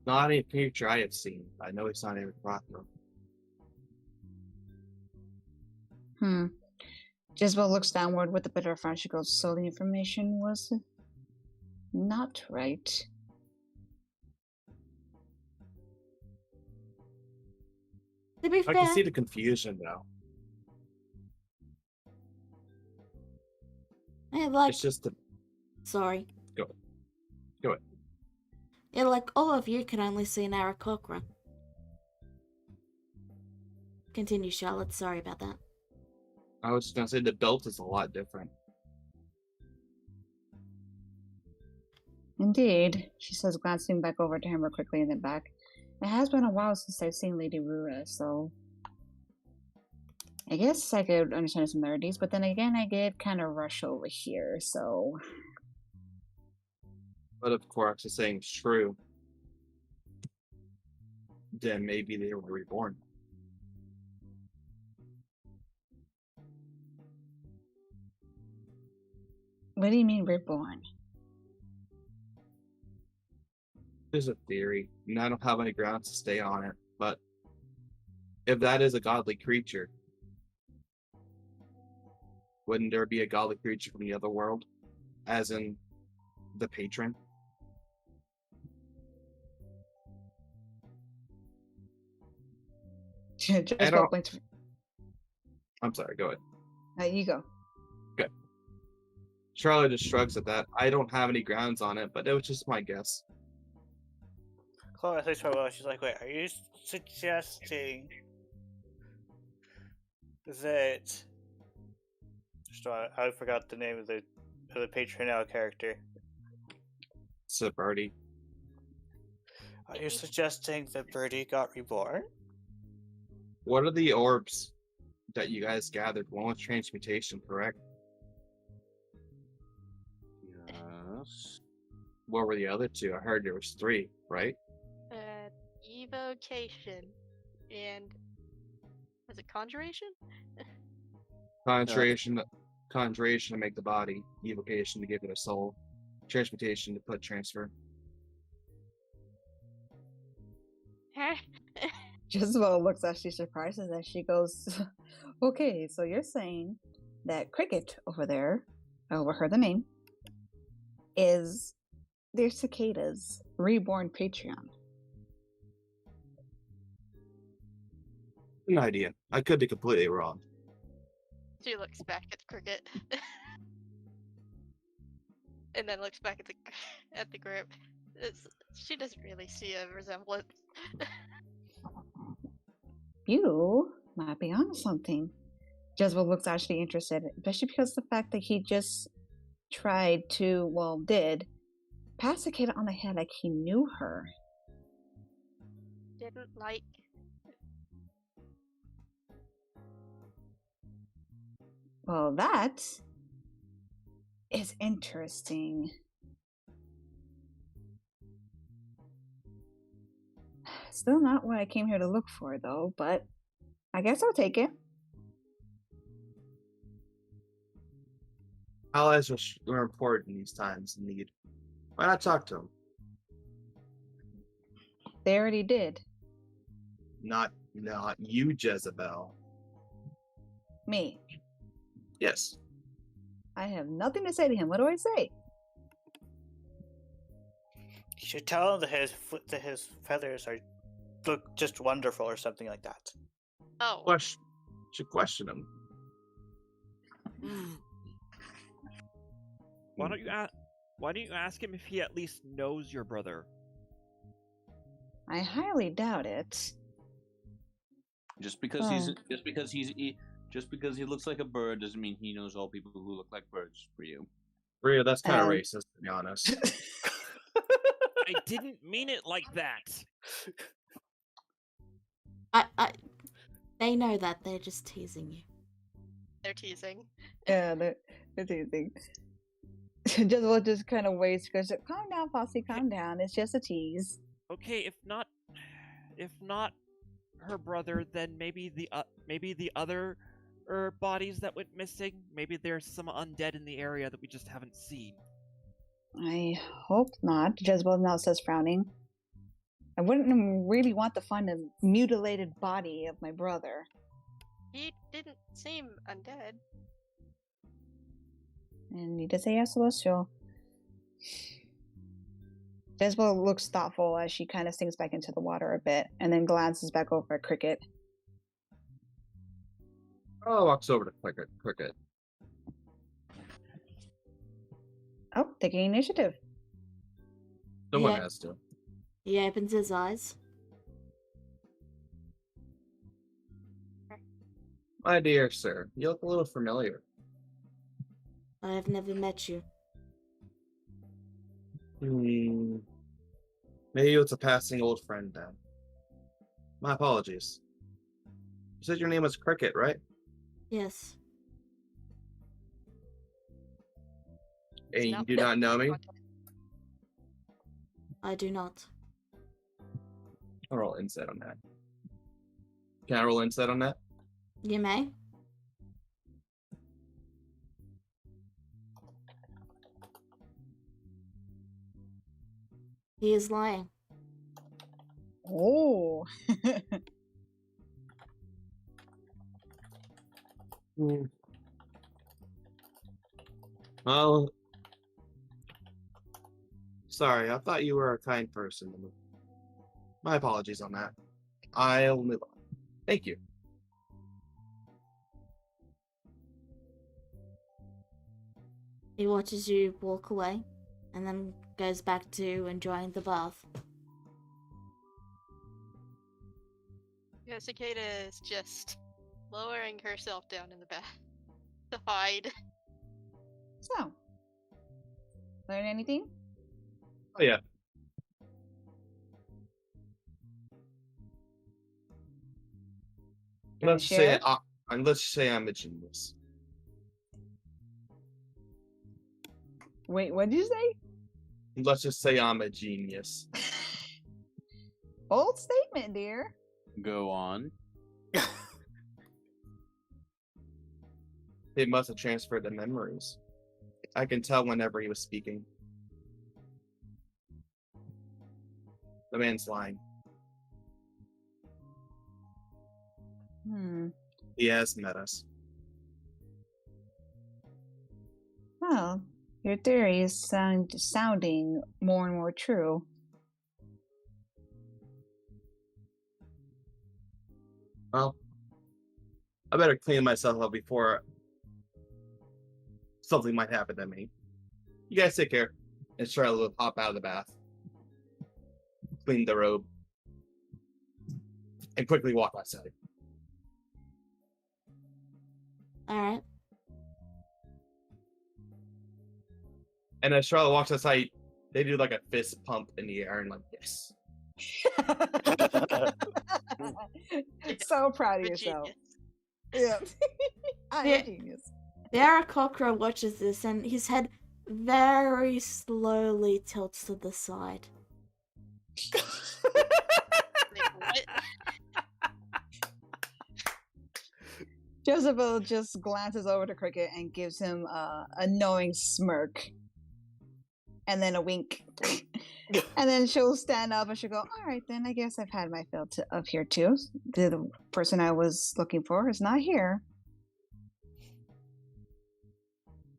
Speaker 5: Not a picture I have seen. I know it's not Aarakocra.
Speaker 6: Jezebel looks downward with a bit of a frown. She goes, "So the information was not right."
Speaker 1: To be
Speaker 5: I
Speaker 1: fair,
Speaker 5: can see the confusion though. It's just the
Speaker 1: sorry.
Speaker 5: Go ahead.
Speaker 1: Yeah, like all of you can only see an Aarakocra. Continue, Charlotte. Sorry about that.
Speaker 5: I was just gonna say the belt is a lot different.
Speaker 6: Indeed, she says, glancing back over to him real quickly and then back. It has been a while since I've seen Lady Rura, so I guess I could understand the similarities, but then again, I did kind of rush over here, so
Speaker 5: But if Korax is saying it's true, then maybe they were reborn.
Speaker 6: what do you mean reborn?
Speaker 5: There's a theory, and I don't have any grounds to stay on it, but if that is a godly creature, wouldn't there be a godly creature from the other world? As in the patron?
Speaker 6: Just
Speaker 5: I don't-
Speaker 6: wait.
Speaker 5: I'm sorry, go ahead.
Speaker 6: You go.
Speaker 5: Charlotte just shrugs at that. I don't have any grounds on it, but it was just my guess.
Speaker 4: Clara thinks for a while. She's like, "Wait, are you suggesting that?" I forgot the name of the Patronale character.
Speaker 5: So, Birdie.
Speaker 4: Are you suggesting that Birdie got reborn?
Speaker 5: What are the orbs that you guys gathered? One was transmutation, correct?
Speaker 2: Yes.
Speaker 5: What were the other two? I heard there was 3, right?
Speaker 3: Evocation and was it conjuration?
Speaker 5: Conjuration to make the body, evocation to give it a soul, transmutation to put transfer.
Speaker 6: Jezebel looks actually surprised as she goes, "Okay, so you're saying that Cricket over there, I overheard the name, is their cicadas reborn Patreon."
Speaker 5: An idea. I could be completely wrong.
Speaker 3: She looks back at the cricket. And then looks back at the group. She doesn't really see a resemblance.
Speaker 6: You might be onto something. Jezebel looks actually interested, especially because of the fact that he just did pass Cicada on the head like he knew her.
Speaker 3: Didn't like.
Speaker 6: Well, that is interesting. Still not what I came here to look for, though, but I guess I'll take it.
Speaker 5: Allies are important in these times of need. Why not talk to them?
Speaker 6: They already did.
Speaker 5: Not you, Jezebel.
Speaker 6: Me.
Speaker 5: Yes.
Speaker 6: I have nothing to say to him. What do I say?
Speaker 4: You should tell him that his feathers look just wonderful or something like that.
Speaker 3: Oh.
Speaker 5: Should question him.
Speaker 7: Why don't you ask him if he at least knows your brother?
Speaker 6: I highly doubt it.
Speaker 2: Just because he looks like a bird doesn't mean he knows all people who look like birds for you.
Speaker 5: Ria, that's kind of racist, to be honest.
Speaker 7: I didn't mean it like that.
Speaker 1: They know that. They're just teasing you.
Speaker 3: They're teasing.
Speaker 6: Yeah, they're teasing. Jezebel just kind of waits because calm down, Fossy, calm down. It's just a tease.
Speaker 7: Okay, if not her brother, then maybe the other bodies that went missing. Maybe there's some undead in the area that we just haven't seen.
Speaker 6: I hope not. Jezebel now says, frowning. I wouldn't really want to find a mutilated body of my brother.
Speaker 3: He didn't seem undead.
Speaker 6: And he does say yes, Celestial. Jezebel looks thoughtful as she kind of sinks back into the water a bit, and then glances back over at Cricket.
Speaker 5: Oh, walks over to Cricket.
Speaker 6: Oh, taking initiative.
Speaker 5: Someone
Speaker 1: Yeah.
Speaker 5: has to.
Speaker 1: He opens his eyes.
Speaker 5: My dear sir, you look a little familiar.
Speaker 1: I have never met you.
Speaker 5: Maybe it's a passing old friend then. My apologies. You said your name was Cricket, right?
Speaker 1: Yes.
Speaker 5: And you
Speaker 3: Not
Speaker 5: do not know me?
Speaker 1: I do not.
Speaker 5: I'll roll insight on that. Can I roll insight on that?
Speaker 1: You may. He is lying.
Speaker 6: Oh.
Speaker 5: Well, sorry, I thought you were a kind person. My apologies on that. I'll move on. Thank you.
Speaker 1: He watches you walk away and then goes back to enjoying the bath.
Speaker 3: Yeah, Cicada is just lowering herself down in the bath to hide.
Speaker 6: So, learn anything?
Speaker 5: Oh yeah.
Speaker 6: Gonna
Speaker 5: Let's
Speaker 6: share?
Speaker 5: say I'm a genius.
Speaker 6: Wait, what did you say?
Speaker 5: Let's just say I'm a genius.
Speaker 6: Bold statement, dear.
Speaker 2: Go on.
Speaker 5: They must have transferred the memories. I can tell whenever he was speaking. The man's lying. He has met us.
Speaker 6: Well, your theory is sounding more and more true.
Speaker 5: Well, I better clean myself up before something might happen to me. You guys take care. And Charlotte will hop out of the bath, clean the robe, and quickly walk outside.
Speaker 1: Alright.
Speaker 5: And as Charlotte walks outside, they do like a fist pump in the air and like, yes.
Speaker 6: So proud of
Speaker 3: The
Speaker 6: yourself.
Speaker 3: genius.
Speaker 6: Yeah. I'm
Speaker 1: Yeah.
Speaker 6: a genius.
Speaker 1: The Aarakocra watches this and his head very slowly tilts to the side.
Speaker 3: Like, what?
Speaker 6: Jezebel just glances over to Cricket and gives him a knowing smirk. And then a wink. And then she'll stand up and she'll go, all right, then I guess I've had my fill of here too. The person I was looking for is not here.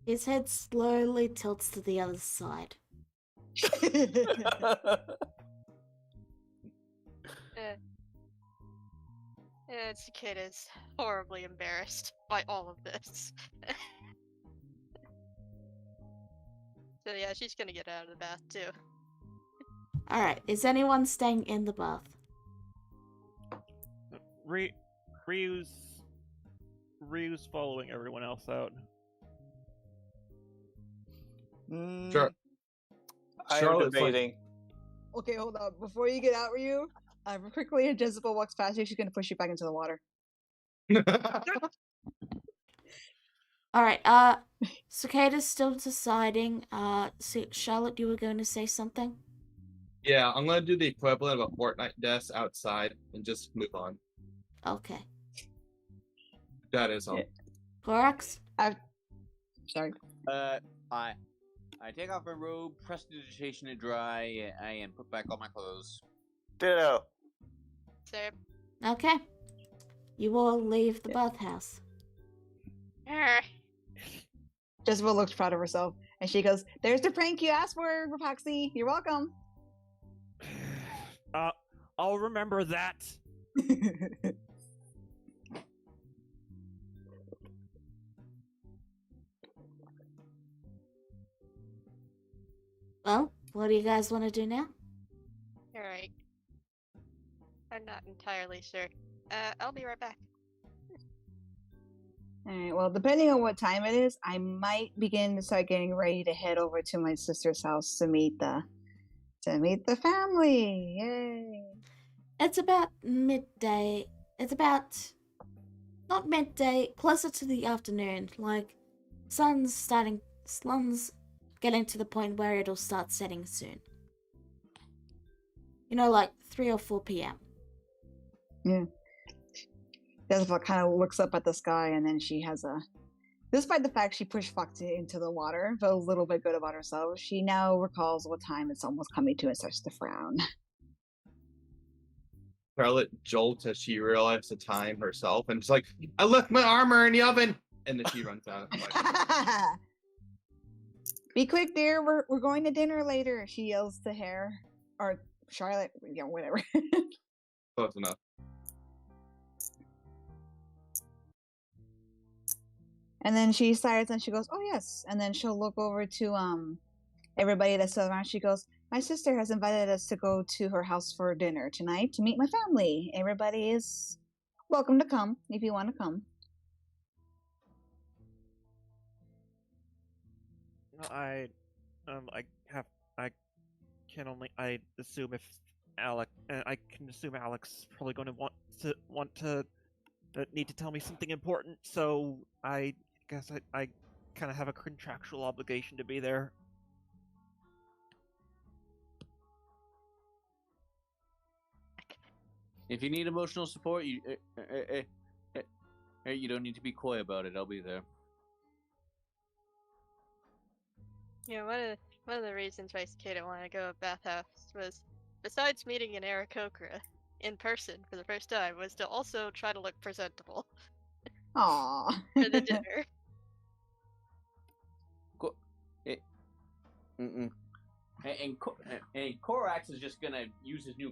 Speaker 1: His head slowly tilts to the other side.
Speaker 3: Cicada's horribly embarrassed by all of this. So yeah, she's gonna get out of the bath too.
Speaker 1: Alright, is anyone staying in the bath?
Speaker 7: Ryu's following everyone else out.
Speaker 5: Sure.
Speaker 4: I'm
Speaker 5: Charlotte's like-
Speaker 4: debating.
Speaker 6: Okay, hold on. Before you get out, Ryu, quickly, as Jezebel walks past you, she's going to push you back into the water.
Speaker 1: Alright, Cicada's still deciding. Charlotte, you were going to say something?
Speaker 5: Yeah, I'm gonna do the equivalent of a Fortnite death outside and just move on.
Speaker 1: Okay.
Speaker 5: That is all.
Speaker 6: Yeah.
Speaker 1: Corax?
Speaker 6: Sorry.
Speaker 2: I take off my robe, press the digitation to dry, and put back all my clothes.
Speaker 4: Ditto.
Speaker 3: So,
Speaker 1: Okay. You all leave the bathhouse.
Speaker 6: Jezebel looks proud of herself, and she goes, "There's the prank you asked for, Rapaxi. You're welcome."
Speaker 7: I'll remember that.
Speaker 1: Well, what do you guys want to do now?
Speaker 3: alright. I'm not entirely sure. I'll be right back.
Speaker 6: All right. Well, depending on what time it is, I might begin to start getting ready to head over to my sister's house to meet the family. Yay!
Speaker 1: It's about midday. It's about not midday, closer to the afternoon. Like sun's getting to the point where it'll start setting soon. You know, like 3 or 4 p.m.
Speaker 6: Yeah. Jezebel kind of looks up at the sky, and then she has despite the fact she pushed Foxy into the water, felt a little bit good about herself, she now recalls what time it's almost coming to and starts to frown.
Speaker 5: Charlotte jolts as she realizes the time herself, and it's like, I left my armor in the oven, and then she runs out. Like,
Speaker 6: Be quick, dear. We're going to dinner later. She yells to Hare or Charlotte. Yeah, whatever.
Speaker 5: close enough.
Speaker 6: And then she starts and she goes, "Oh yes." And then she'll look over to everybody that's still around. She goes, "My sister has invited us to go to her house for dinner tonight to meet my family. Everybody is welcome to come if you want to come."
Speaker 7: I I assume if I can assume Alex probably going to need to tell me something important. So I guess I kind of have a contractual obligation to be there.
Speaker 2: If you need emotional support, you don't need to be coy about it. I'll be there.
Speaker 3: Yeah, one of the reasons why Cicada didn't want to go to Bathhouse was, besides meeting an Aarakocra in person for the first time, was to also try to look presentable
Speaker 6: Aww.
Speaker 3: for the dinner.
Speaker 2: And Korax is just gonna use his new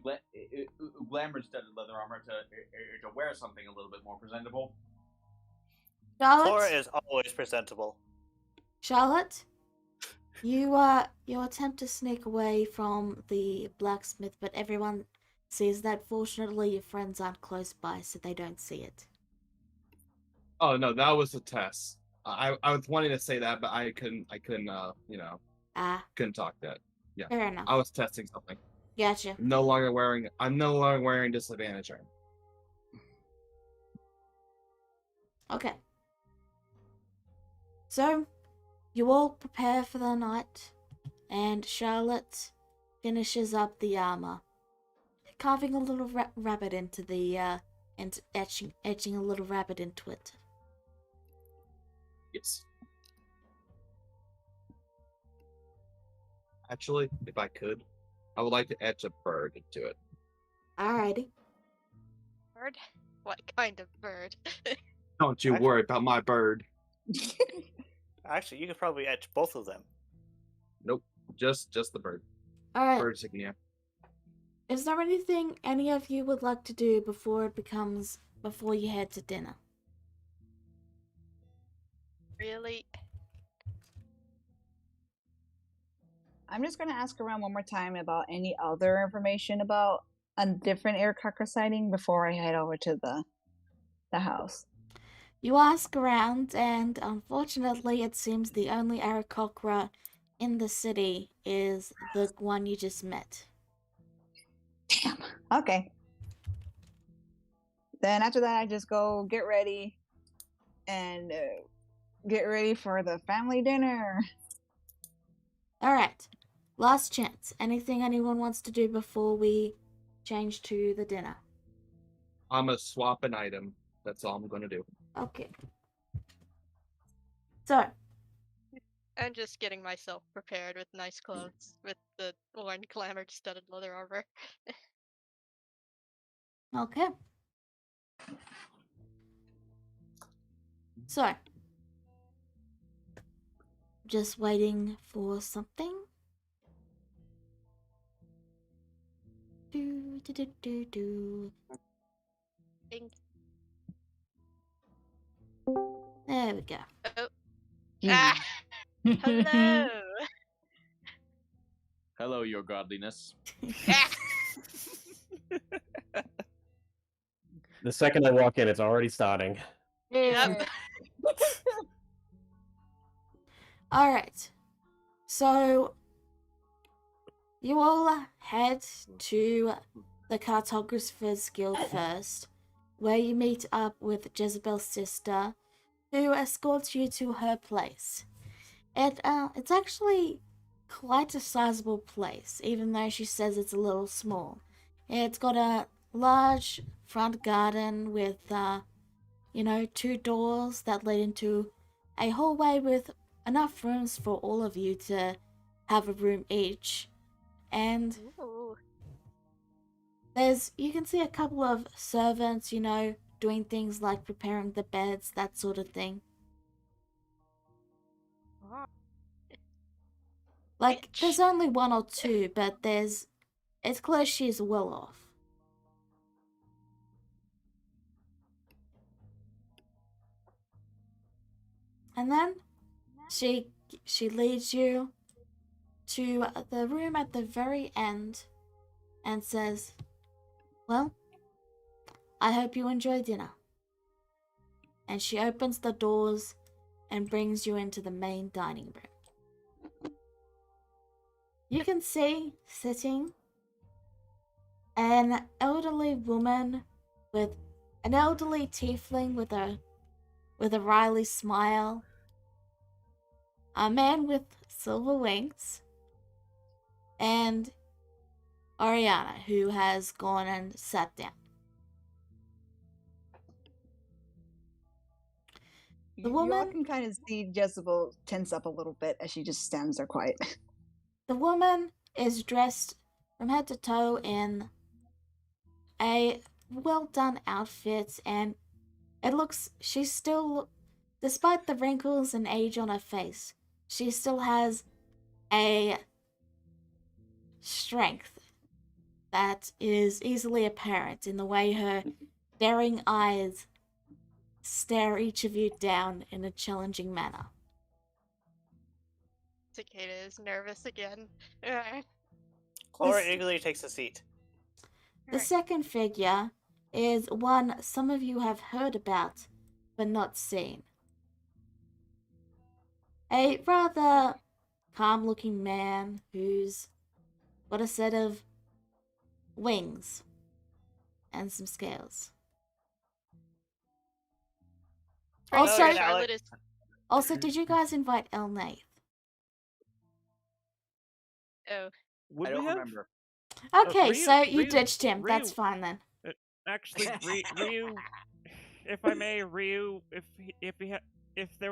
Speaker 2: glamour-studded leather armor to wear something a little bit more presentable.
Speaker 1: Charlotte?
Speaker 4: Flora is always presentable.
Speaker 1: Charlotte? You attempt to sneak away from the blacksmith, but everyone sees that. Fortunately, your friends aren't close by, so they don't see it.
Speaker 5: Oh no, that was a test. I was wanting to say that, but I couldn't. Couldn't talk that. Yeah,
Speaker 1: Fair enough.
Speaker 5: I was testing something.
Speaker 1: Gotcha.
Speaker 5: I'm no longer wearing disadvantage armor.
Speaker 1: Okay. So, you all prepare for the night, and Charlotte finishes up the armor, carving a little rabbit into the and etching a little rabbit into it.
Speaker 5: Yes. Actually, if I could, I would like to etch a bird into it.
Speaker 1: Alrighty.
Speaker 3: Bird? What kind of bird?
Speaker 5: Don't you worry about my bird.
Speaker 4: Actually, you could probably etch both of them.
Speaker 5: Nope, just the bird.
Speaker 1: Alright.
Speaker 5: Bird insignia.
Speaker 1: Is there anything any of you would like to do before you head to dinner?
Speaker 3: Really?
Speaker 6: I'm just going to ask around one more time about any other information about a different Aarakocra sighting before I head over to the house.
Speaker 1: You ask around, and unfortunately, it seems the only Aarakocra in the city is the one you just met.
Speaker 6: Damn. Okay. Then after that, I just go get ready and get ready for the family dinner.
Speaker 1: Alright. Last chance. Anything anyone wants to do before we change to the dinner?
Speaker 5: I'm gonna swap an item. That's all I'm gonna do.
Speaker 1: Okay. So,
Speaker 3: I'm just getting myself prepared with nice clothes, with the worn glamour-studded leather armor.
Speaker 1: okay. So, just waiting for something. Do.
Speaker 3: Ding.
Speaker 1: There we go.
Speaker 3: Oh. Ah! Hello!
Speaker 2: Hello, your godliness.
Speaker 8: The second I walk in, it's already starting.
Speaker 3: Yep.
Speaker 1: Alright. So, you all head to the Cartographer's Guild first, where you meet up with Jezebel's sister, who escorts you to her place. It's actually quite a sizable place, even though she says it's a little small. It's got a large front garden with, 2 doors that lead into a hallway with enough rooms for all of you to have a room each. And
Speaker 3: Ooh.
Speaker 1: you can see a couple of servants, doing things like preparing the beds, that sort of thing. Like,
Speaker 3: Bitch.
Speaker 1: there's only one or two, but it's clear she's well off. And then she leads you to the room at the very end and says, "Well, I hope you enjoy dinner." And she opens the doors and brings you into the main dining room. You can see sitting an elderly woman with an elderly tiefling with a wry smile, a man with silver wings, and Ariana, who has gone and sat down. The
Speaker 6: You all
Speaker 1: woman,
Speaker 6: can kind of see Jezebel tense up a little bit as she just stands there quiet.
Speaker 1: the woman is dressed from head to toe in a well done outfit, and she's still, despite the wrinkles and age on her face, she still has a strength that is easily apparent in the way her daring eyes stare each of you down in a challenging manner.
Speaker 3: Cicada is nervous again.
Speaker 4: Clara
Speaker 1: This-
Speaker 4: eagerly takes a seat.
Speaker 1: The second figure is one some of you have heard about, but not seen. A rather calm-looking man who's got a set of wings and some scales. Also,
Speaker 4: Okay, now
Speaker 3: Charlotte is
Speaker 1: also, did you guys invite Elnath?
Speaker 3: oh
Speaker 7: Would
Speaker 2: I
Speaker 7: we
Speaker 2: don't
Speaker 7: have?
Speaker 2: remember.
Speaker 1: Okay,
Speaker 7: Ryu-
Speaker 1: so you
Speaker 7: Ryu-
Speaker 1: ditched him. That's
Speaker 7: Ryu-
Speaker 1: fine then.
Speaker 7: Actually, Ryu, if I may, Ryu, if there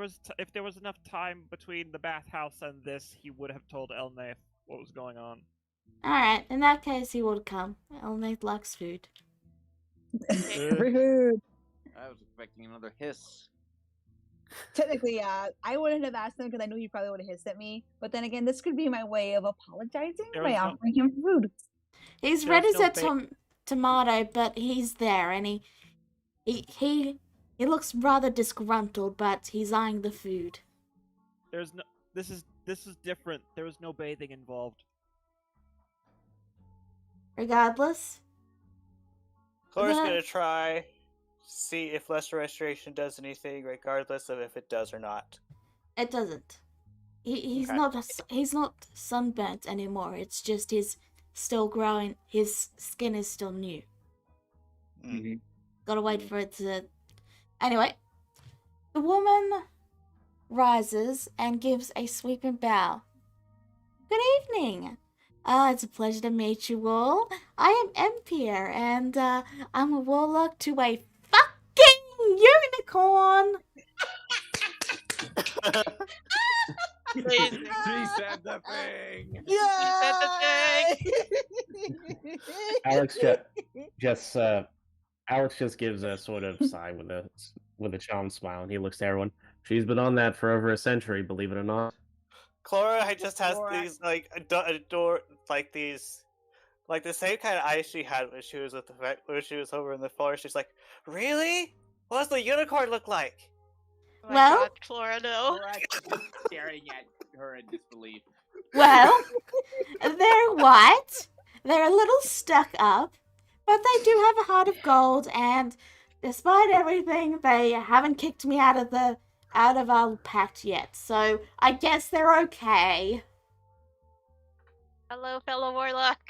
Speaker 7: was enough time between the bathhouse and this, he would have told Elnath what was going on.
Speaker 1: Alright, in that case, he would come. Elnath likes food.
Speaker 6: Rude.
Speaker 2: I was expecting another hiss.
Speaker 6: Technically, I wouldn't have asked him because I knew he probably would have hissed at me. But then again, this could be my way of apologizing
Speaker 7: There
Speaker 6: by
Speaker 7: was no-
Speaker 6: offering him food.
Speaker 1: He's
Speaker 7: There's
Speaker 1: red as
Speaker 7: no
Speaker 1: a tomato, but he's there, and he looks rather disgruntled, but he's eyeing the food.
Speaker 7: There's no. This is different. There was no bathing involved.
Speaker 1: Regardless,
Speaker 4: Clara's
Speaker 1: Yeah.
Speaker 4: gonna try see if lesser restoration does anything, regardless of if it does or not.
Speaker 1: it doesn't. He's
Speaker 4: Okay.
Speaker 1: he's not sunburnt anymore. It's just his still growing. His skin is still new.
Speaker 5: Mhm.
Speaker 1: Gotta wait for it to. Anyway, the woman rises and gives a sweeping bow. Good evening. It's a pleasure to meet you all. I am Empire, and I'm a warlock to a fucking unicorn.
Speaker 3: amazing.
Speaker 2: She said the thing.
Speaker 8: Alex just gives a sort of sigh with a charmed smile, and he looks to everyone. She's been on that for over a century, believe it or not.
Speaker 4: Clara just has
Speaker 6: Clara.
Speaker 4: these like adore like these like the same kind of eyes she had when she was with when she was over in the forest. She's like, really? What does the unicorn look like?
Speaker 3: Oh my
Speaker 1: Well-
Speaker 3: God, Clara, no.
Speaker 2: Staring at her in disbelief.
Speaker 1: Well, they're white. They're a little stuck up, but they do have a heart of gold. And despite everything, they haven't kicked me out of our pact yet. So I guess they're okay.
Speaker 3: Hello, fellow warlock.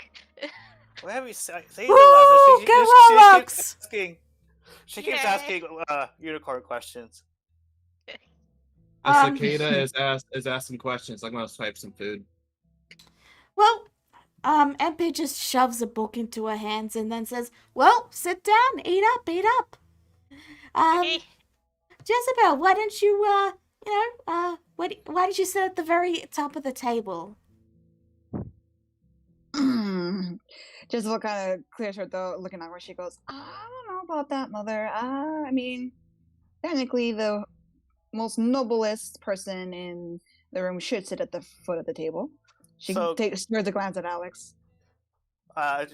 Speaker 4: What have you seen?
Speaker 1: Woo! Go Warlocks!
Speaker 4: She keeps
Speaker 3: Yay.
Speaker 4: asking unicorn questions.
Speaker 5: A
Speaker 1: Um,
Speaker 5: cicada is asking questions. I'm gonna swipe some food.
Speaker 1: Well, MP just shoves a book into her hands and then says, "Well, sit down, eat up."
Speaker 3: Okay.
Speaker 1: Jezebel, why don't you, why don't you sit at the very top of the table?
Speaker 6: Jezebel kind of clears her throat, looking at where she goes, I don't know about that, Mother. I mean, technically, the most noblest person in the room should sit at the foot of the table. She
Speaker 4: So-
Speaker 6: takes a glance at Alex.
Speaker 4: I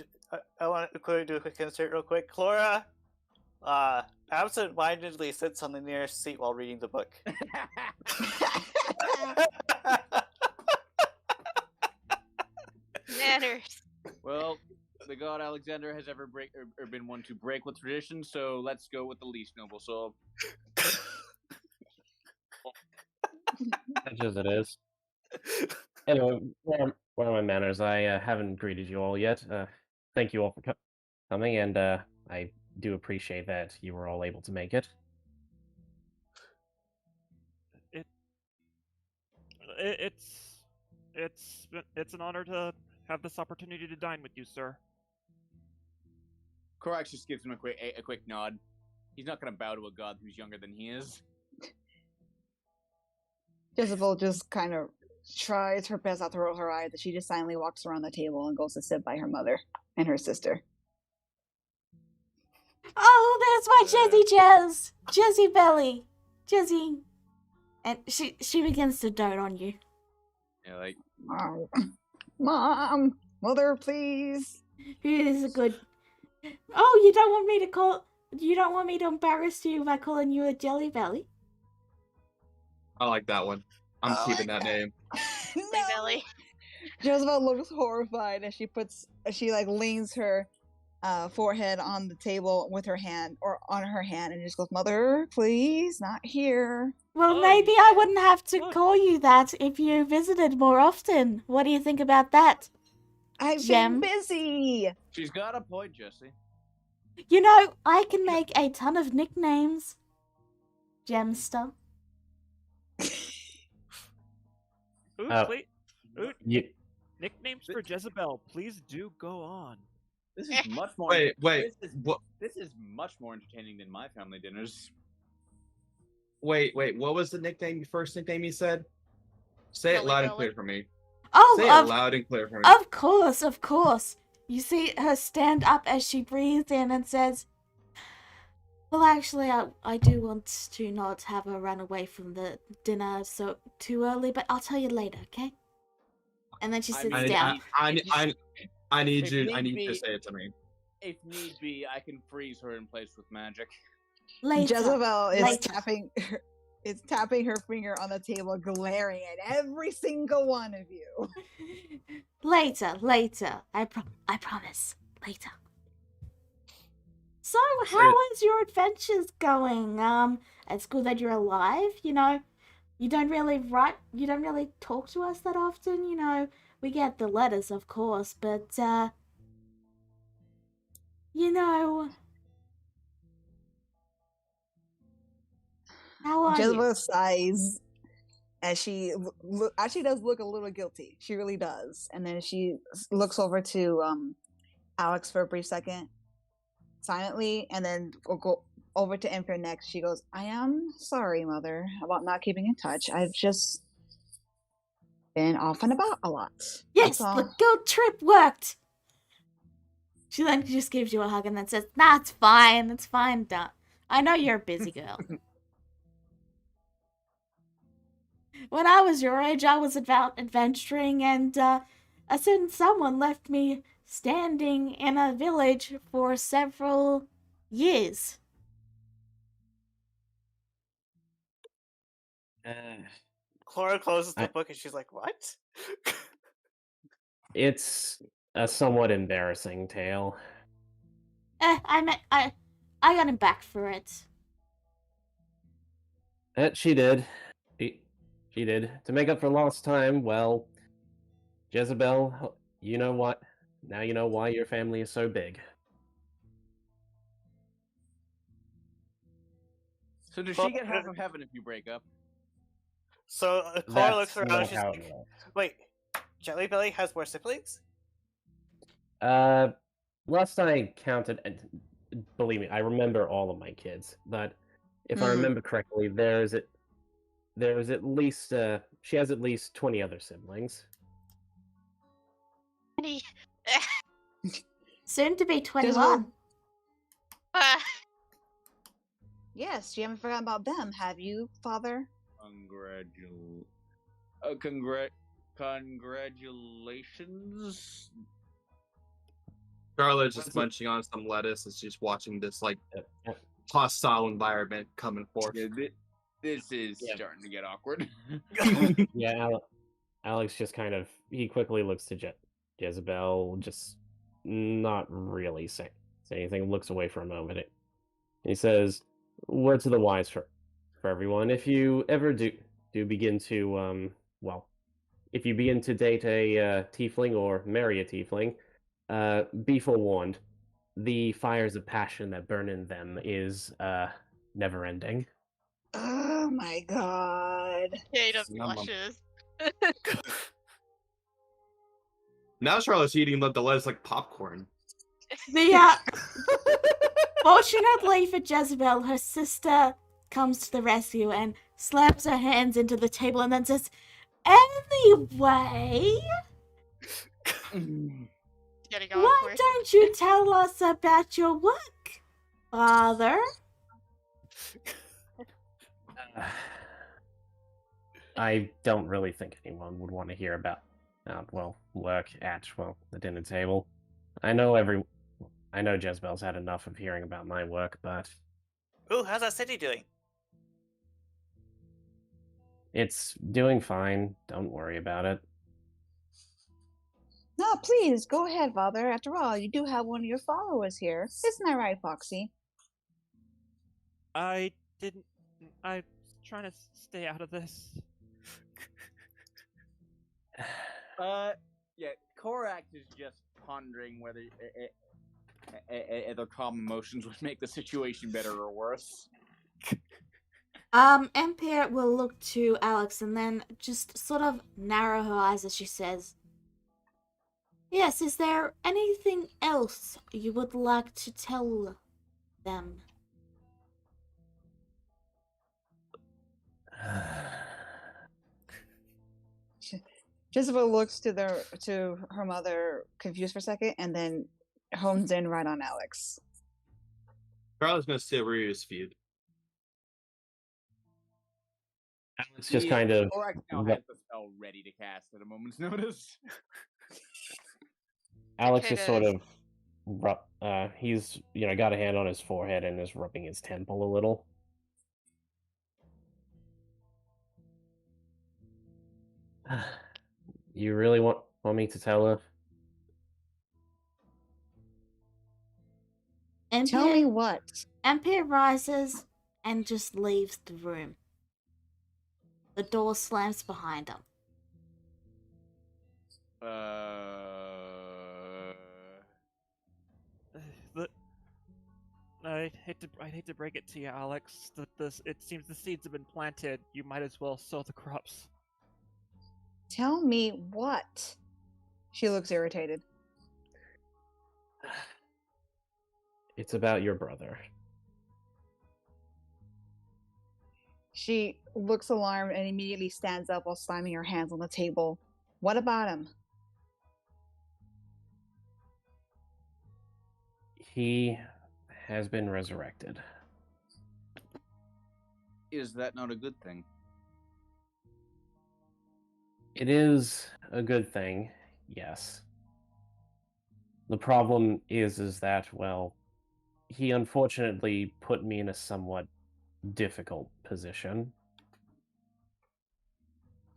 Speaker 4: want to do a quick insert real quick. Clara, absent-mindedly sits on the nearest seat while reading the book.
Speaker 3: Manners.
Speaker 2: Well, the god Alexander has ever been one to break with tradition, so let's go with the least noble soul.
Speaker 8: Such as it is. Anyway, where are my manners? I haven't greeted you all yet. Thank you all for coming, and I do appreciate that you were all able to make it.
Speaker 7: It's an honor to have this opportunity to dine with you, sir.
Speaker 2: Korax just gives him a quick nod. He's not going to bow to a god who's younger than he is.
Speaker 6: Jezebel just kind of tries her best not to roll her eyes, but she just silently walks around the table and goes to sit by her mother and her sister.
Speaker 1: Oh, there's my Jezzy Jez! Jezzy Belly! Jezzy. And she begins to dote on you.
Speaker 2: Yeah, like,
Speaker 6: Mom, Mother, please.
Speaker 1: It is a good... Oh, you don't want me to embarrass you by calling you a Jelly Belly?
Speaker 5: I like that one. I'm keeping that name.
Speaker 3: Hey, Belly.
Speaker 6: Jezebel looks horrified as she leans her forehead on the table with her hand, or on her hand, and just goes, Mother, please, not here.
Speaker 1: Well,
Speaker 7: Oh,
Speaker 1: maybe I wouldn't have to
Speaker 7: what?
Speaker 1: call you that if you visited more often. What do you think about that?
Speaker 6: I've
Speaker 1: Gem.
Speaker 6: been busy.
Speaker 2: she's got a point, Jesse.
Speaker 1: You know, I can make a ton of nicknames. Gemster.
Speaker 7: Ooh, please. Ooh,
Speaker 8: You,
Speaker 7: nicknames for Jezebel, please do go on.
Speaker 2: This is much more.
Speaker 5: Wait, what?
Speaker 2: This is much more entertaining than my family dinners.
Speaker 5: Wait. What was the first nickname you said? Say it
Speaker 3: Jelly
Speaker 5: loud and
Speaker 3: Belly.
Speaker 5: clear for me.
Speaker 1: Oh,
Speaker 5: Say it loud and clear for me.
Speaker 1: Of course. You see her stand up as she breathes in and says, well, actually, I do want to not have her run away from the dinner so too early, but I'll tell you later, okay? And then she sits down.
Speaker 5: I need
Speaker 2: If
Speaker 5: you
Speaker 2: need
Speaker 5: to
Speaker 2: be-
Speaker 5: say it to me.
Speaker 2: If need be, I can freeze her in place with magic.
Speaker 1: Later.
Speaker 6: Jezebel is
Speaker 1: Later.
Speaker 6: tapping her finger on the table, glaring at every single one of you.
Speaker 1: Later. I promise. Later. So, how is your adventures going? It's good that you're alive, you know. You don't really talk to us that often, you know. We get the letters, of course, but, you know. How are you?
Speaker 6: Jezebel sighs as she actually does look a little guilty. She really does. And then she looks over to Alex for a brief second, silently, and then will go over to Emperor next. She goes, I am sorry, Mother, about not keeping in touch. I've just been off and about a lot.
Speaker 1: Yes,
Speaker 6: That's all.
Speaker 1: the guilt trip worked. She then just gives you a hug and then says, nah, it's fine, Dot. I know you're a busy girl. When I was your age, I was about adventuring, and a certain someone left me standing in a village for several years.
Speaker 4: Clara closes the
Speaker 8: I-
Speaker 4: book and she's like, what?
Speaker 8: it's a somewhat embarrassing tale.
Speaker 1: I got him back for it.
Speaker 8: She did. She did. To make up for lost time, well, Jezebel, you know what? Now you know why your family is so big.
Speaker 2: So does she get half of heaven if you break up?
Speaker 4: So Clara looks
Speaker 8: That's
Speaker 4: around.
Speaker 8: not
Speaker 4: She's
Speaker 8: how
Speaker 4: like,
Speaker 8: it works.
Speaker 4: wait, Jelly Belly has more siblings?
Speaker 8: Last I counted, and believe me, I remember all of my kids, but if I remember correctly, there's at least she has at least 20 other siblings.
Speaker 1: Soon to be
Speaker 6: There's
Speaker 1: 21.
Speaker 3: Ah,
Speaker 6: Yes, you haven't forgotten about them, have you, Father?
Speaker 2: Congratulations.
Speaker 5: Charlotte's just munching on some lettuce. Is just watching this like hostile environment coming forth.
Speaker 2: Yeah, this is
Speaker 8: Yeah.
Speaker 2: starting to get awkward.
Speaker 8: Yeah, Alex just kind of he quickly looks to Jezebel, just not really say anything. Looks away for a moment. He says, "Words of the wise for everyone. If you ever do begin to well, if you begin to date a tiefling or marry a tiefling, be forewarned. The fires of passion that burn in them is never ending."
Speaker 6: Oh my god.
Speaker 3: Kata
Speaker 5: Yum.
Speaker 3: blushes.
Speaker 5: Now Charlotte's eating the lettuce like popcorn.
Speaker 1: Fortunately for Jezebel, her sister comes to the rescue and slams her hands into the table and then says, "Anyway,
Speaker 3: Getting
Speaker 1: why
Speaker 3: awkward.
Speaker 1: don't you tell us about your work, Father?"
Speaker 8: I don't really think anyone would want to hear about work at the dinner table. I know Jezebel's had enough of hearing about my work, but
Speaker 4: Ooh, how's that city doing?
Speaker 8: it's doing fine. Don't worry about it.
Speaker 6: No, please, go ahead, Father. After all, you do have one of your followers here. Isn't that right, Foxy?
Speaker 7: I didn't. I'm trying to stay out of this.
Speaker 2: Yeah, Korak is just pondering whether their calm emotions would make the situation better or worse.
Speaker 1: Empire will look to Alex and then just sort of narrow her eyes as she says, "Yes, is there anything else you would like to tell them?"
Speaker 6: Jezebel looks to her mother, confused for a second, and then hones in right on Alex.
Speaker 5: Charlotte's gonna steal Ryu's feud.
Speaker 8: Alex just kind of
Speaker 2: Korak now has the spell ready to cast at a moment's notice.
Speaker 8: Alex just sort
Speaker 3: Kata-
Speaker 8: of he's got a hand on his forehead and is rubbing his temple a little. You really want me to tell her?
Speaker 6: Tell me what.
Speaker 1: Empire rises and just leaves the room. The door slams behind him.
Speaker 7: I hate to break it to you, Alex. It seems the seeds have been planted. You might as well sow the crops.
Speaker 6: Tell me what. She looks irritated.
Speaker 8: It's about your brother.
Speaker 6: She looks alarmed and immediately stands up while slamming her hands on the table. What about him?
Speaker 8: He has been resurrected.
Speaker 2: Is that not a good thing?
Speaker 8: It is a good thing, yes. The problem is that, well, he unfortunately put me in a somewhat difficult position.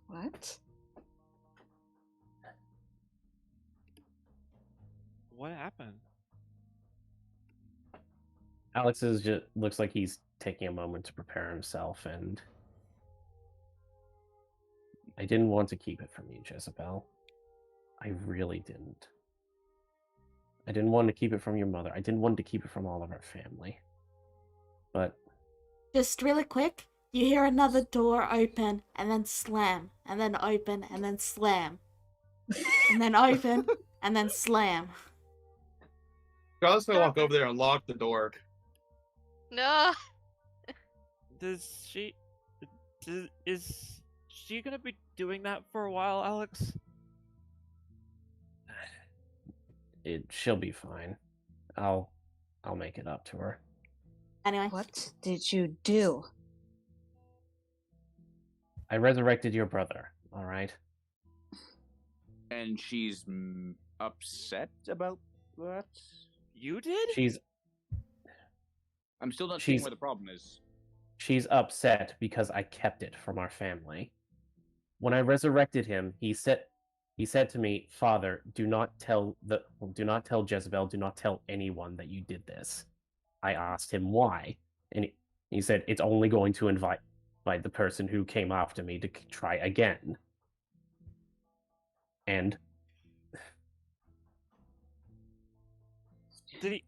Speaker 6: What?
Speaker 7: What happened?
Speaker 8: Alex just looks like he's taking a moment to prepare himself, and I didn't want to keep it from you, Jezebel. I really didn't. I didn't want to keep it from your mother. I didn't want to keep it from all of our family. But
Speaker 1: Just really quick, you hear another door open and then slam, and then open and then slam, and then open and then slam.
Speaker 5: Charlotte's gonna walk over there and lock the door.
Speaker 3: No.
Speaker 7: Is she gonna be doing that for a while, Alex?
Speaker 8: she'll be fine. I'll make it up to her.
Speaker 1: Anyway.
Speaker 6: What did you do?
Speaker 8: I resurrected your brother, all right?
Speaker 2: And she's upset about that?
Speaker 7: You did?
Speaker 2: I'm still not seeing where the problem is.
Speaker 8: She's upset because I kept it from our family. When I resurrected him, he said to me, "Father, do not tell Jezebel, do not tell anyone that you did this." I asked him why, and he said it's only going to invite the person who came after me to try again. And
Speaker 7: Did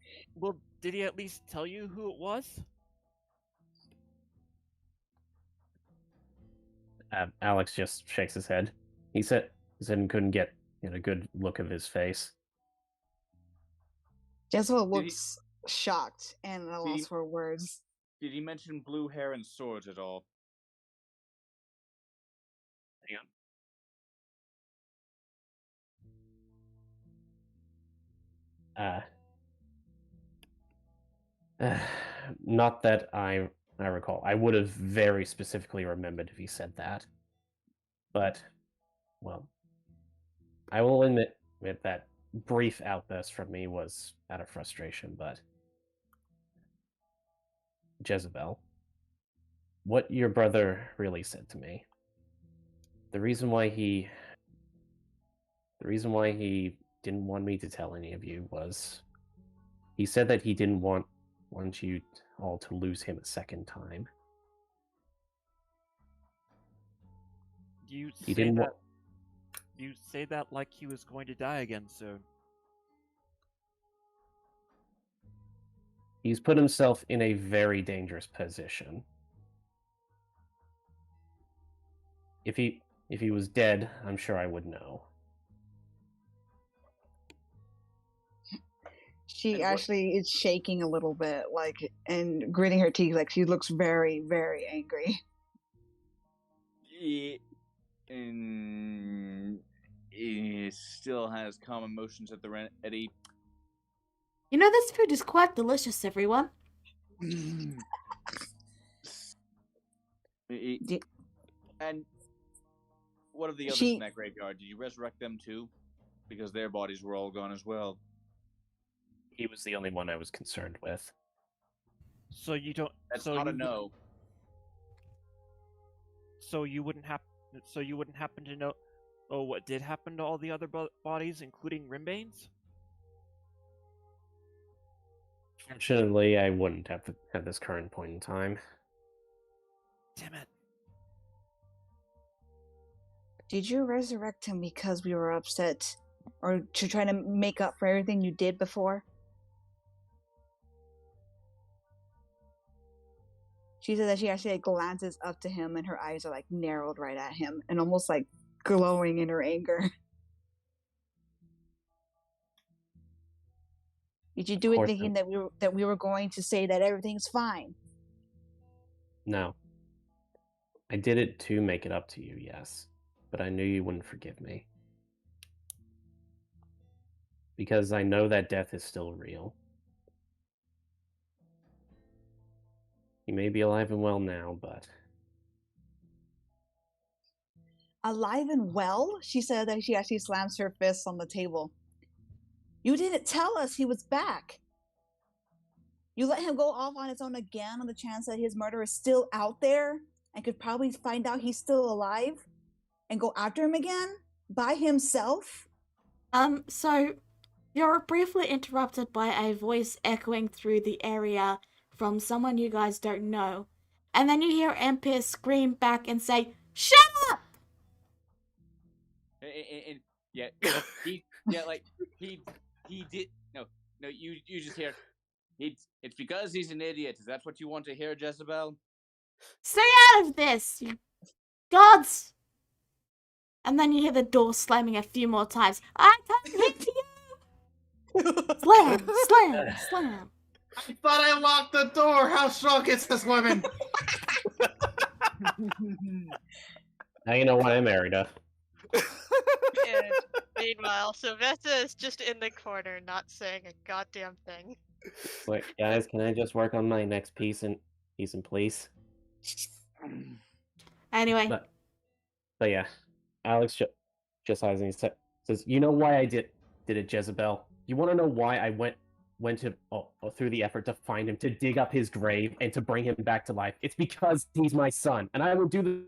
Speaker 7: he at least tell you who it was?
Speaker 8: Alex just shakes his head. He said he couldn't get a good look of his face.
Speaker 6: Jezebel looks shocked and at a loss for words.
Speaker 2: Did he mention blue hair and swords at all?
Speaker 8: Hang on. Not that I recall. I would have very specifically remembered if he said that. But, well, I will admit that brief outburst from me was out of frustration, but Jezebel, what your brother really said to me, the reason why he didn't want me to tell any of you was he said that he didn't want you all to lose him a second time.
Speaker 7: You
Speaker 8: He
Speaker 7: say
Speaker 8: didn't
Speaker 7: that. You say that like he was going to die again soon.
Speaker 8: He's put himself in a very dangerous position. If he was dead, I'm sure I would know.
Speaker 6: She actually is shaking a little bit, and gritting her teeth, she looks very, very angry.
Speaker 2: He still has calm emotions at the ready.
Speaker 1: You know, this food is quite delicious, everyone.
Speaker 2: And what of the others in that graveyard? Did you resurrect them too? Because their bodies were all gone as well.
Speaker 8: He was the only one I was concerned with.
Speaker 7: So you don't.
Speaker 2: That's not a no.
Speaker 7: So you wouldn't happen to know what did happen to all the other bodies, including Rimbane's?
Speaker 8: Fortunately, I wouldn't have at this current point in time.
Speaker 7: Damn it.
Speaker 6: Did you resurrect him because we were upset, or to try to make up for everything you did before? She said that she actually glances up to him and her eyes are narrowed right at him and almost glowing in her anger. Did you do it thinking that we were going to say that everything's fine?
Speaker 8: No. I did it to make it up to you, yes. But I knew you wouldn't forgive me. Because I know that death is still real. He may be alive and well now, but...
Speaker 6: Alive and well? She said that she actually slams her fists on the table. You didn't tell us he was back. You let him go off on his own again on the chance that his murderer is still out there and could probably find out he's still alive and go after him again by himself?
Speaker 1: So you're briefly interrupted by a voice echoing through the area from someone you guys don't know. And then you hear Empire scream back and say, "Shut up!"
Speaker 2: He did. No, you just hear. It's because he's an idiot. Is that what you want to hear, Jezebel?
Speaker 1: Stay out of this, you gods! And then you hear the door slamming a few more times. I can't hit you! Slam, slam, slam.
Speaker 5: I thought I locked the door. How strong is this woman?
Speaker 8: Now you know why I married her.
Speaker 3: Yeah. Meanwhile, Sylvester is just in the corner, not saying a goddamn thing.
Speaker 8: Wait, guys, can I just work on my next piece and please?
Speaker 1: Anyway,
Speaker 8: But yeah, Alex just eyes and he says, "You know why I did it, Jezebel? You want to know why I went to through the effort to find him, to dig up his grave, and to bring him back to life? It's because he's my son, and I will do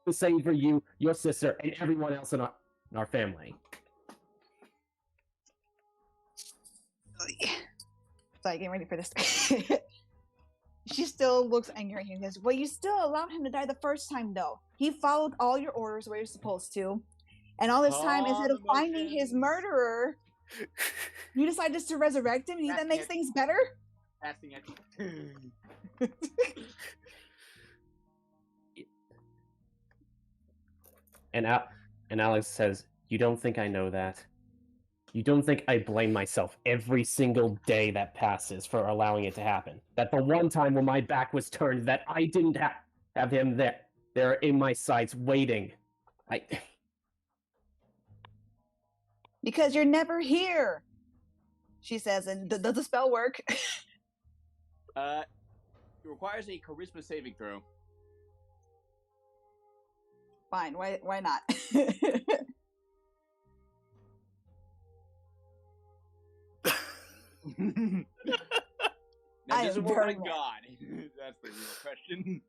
Speaker 8: the same for you, your sister, and everyone else in our family."
Speaker 6: Sorry, getting ready for this. She still looks angry at him. Goes, well, you still allowed him to die the first time, though. He followed all your orders where you're supposed to. And all this time, instead of finding his murderer, you decided just to resurrect him, and that makes things better?
Speaker 2: Passing it.
Speaker 8: And Alex says, "You don't think I know that? You don't think I blame myself every single day that passes for allowing it to happen? That the one time when my back was turned, that I didn't have him there in my sights waiting.
Speaker 6: Because you're never here," she says, and does the spell work?
Speaker 2: It requires a charisma saving throw.
Speaker 6: Fine, why not?
Speaker 2: Now,
Speaker 6: I
Speaker 2: does
Speaker 6: am
Speaker 2: it work
Speaker 6: very
Speaker 2: on God? That's the real question.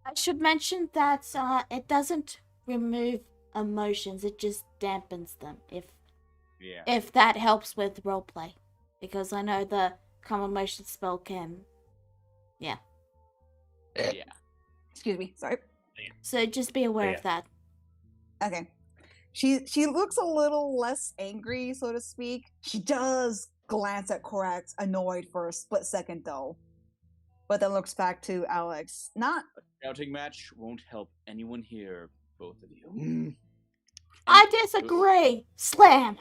Speaker 1: I should mention that it doesn't remove emotions; it just dampens them. If that helps with roleplay, because I know the calm emotion spell can, yeah.
Speaker 6: Excuse me, sorry.
Speaker 1: So just be aware of that.
Speaker 6: Okay. She looks a little less angry, so to speak. She does glance at Korax, annoyed for a split second, though. But then looks back to Alex. Not
Speaker 2: A shouting match won't help anyone here, both of you.
Speaker 1: I disagree. Slam.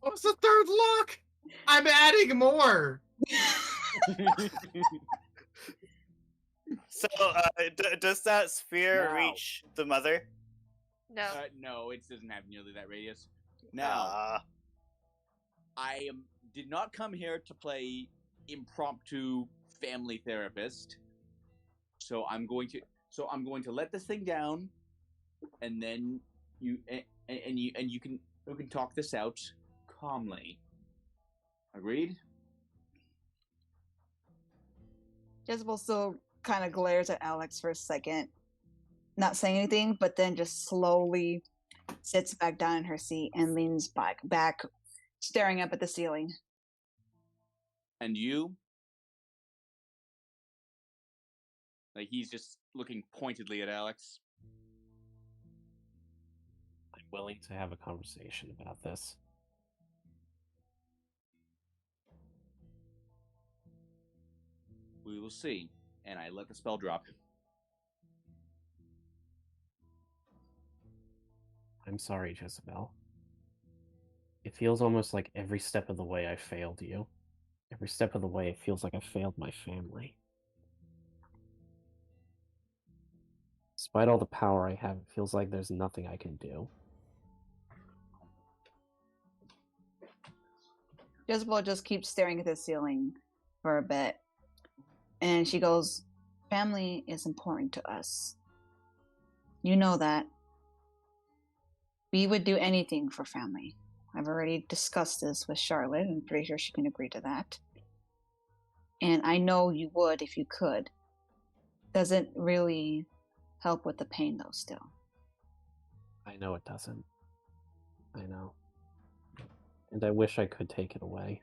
Speaker 5: What's the third lock? I'm adding more.
Speaker 4: So, does that sphere reach the mother?
Speaker 3: No.
Speaker 2: No, it doesn't have nearly that radius. Now, I did not come here to play impromptu family therapist. So I'm going to let this thing down, and then you can talk this out calmly. Agreed?
Speaker 6: Jezebel still kind of glares at Alex for a second, not saying anything, but then just slowly sits back down in her seat and leans back, staring up at the ceiling.
Speaker 2: And you? Like, he's just looking pointedly at Alex.
Speaker 8: I'm willing to have a conversation about this.
Speaker 2: We will see. And I let the spell drop.
Speaker 8: I'm sorry, Jezebel. It feels almost like every step of the way I failed you. Every step of the way, it feels like I failed my family. Despite all the power I have, it feels like there's nothing I can do.
Speaker 6: Jezebel just keeps staring at the ceiling for a bit. And she goes, family is important to us. You know that. We would do anything for family. I've already discussed this with Charlotte, and I'm pretty sure she can agree to that. And I know you would if you could. Doesn't really help with the pain, though, still.
Speaker 8: I know it doesn't. I know. And I wish I could take it away.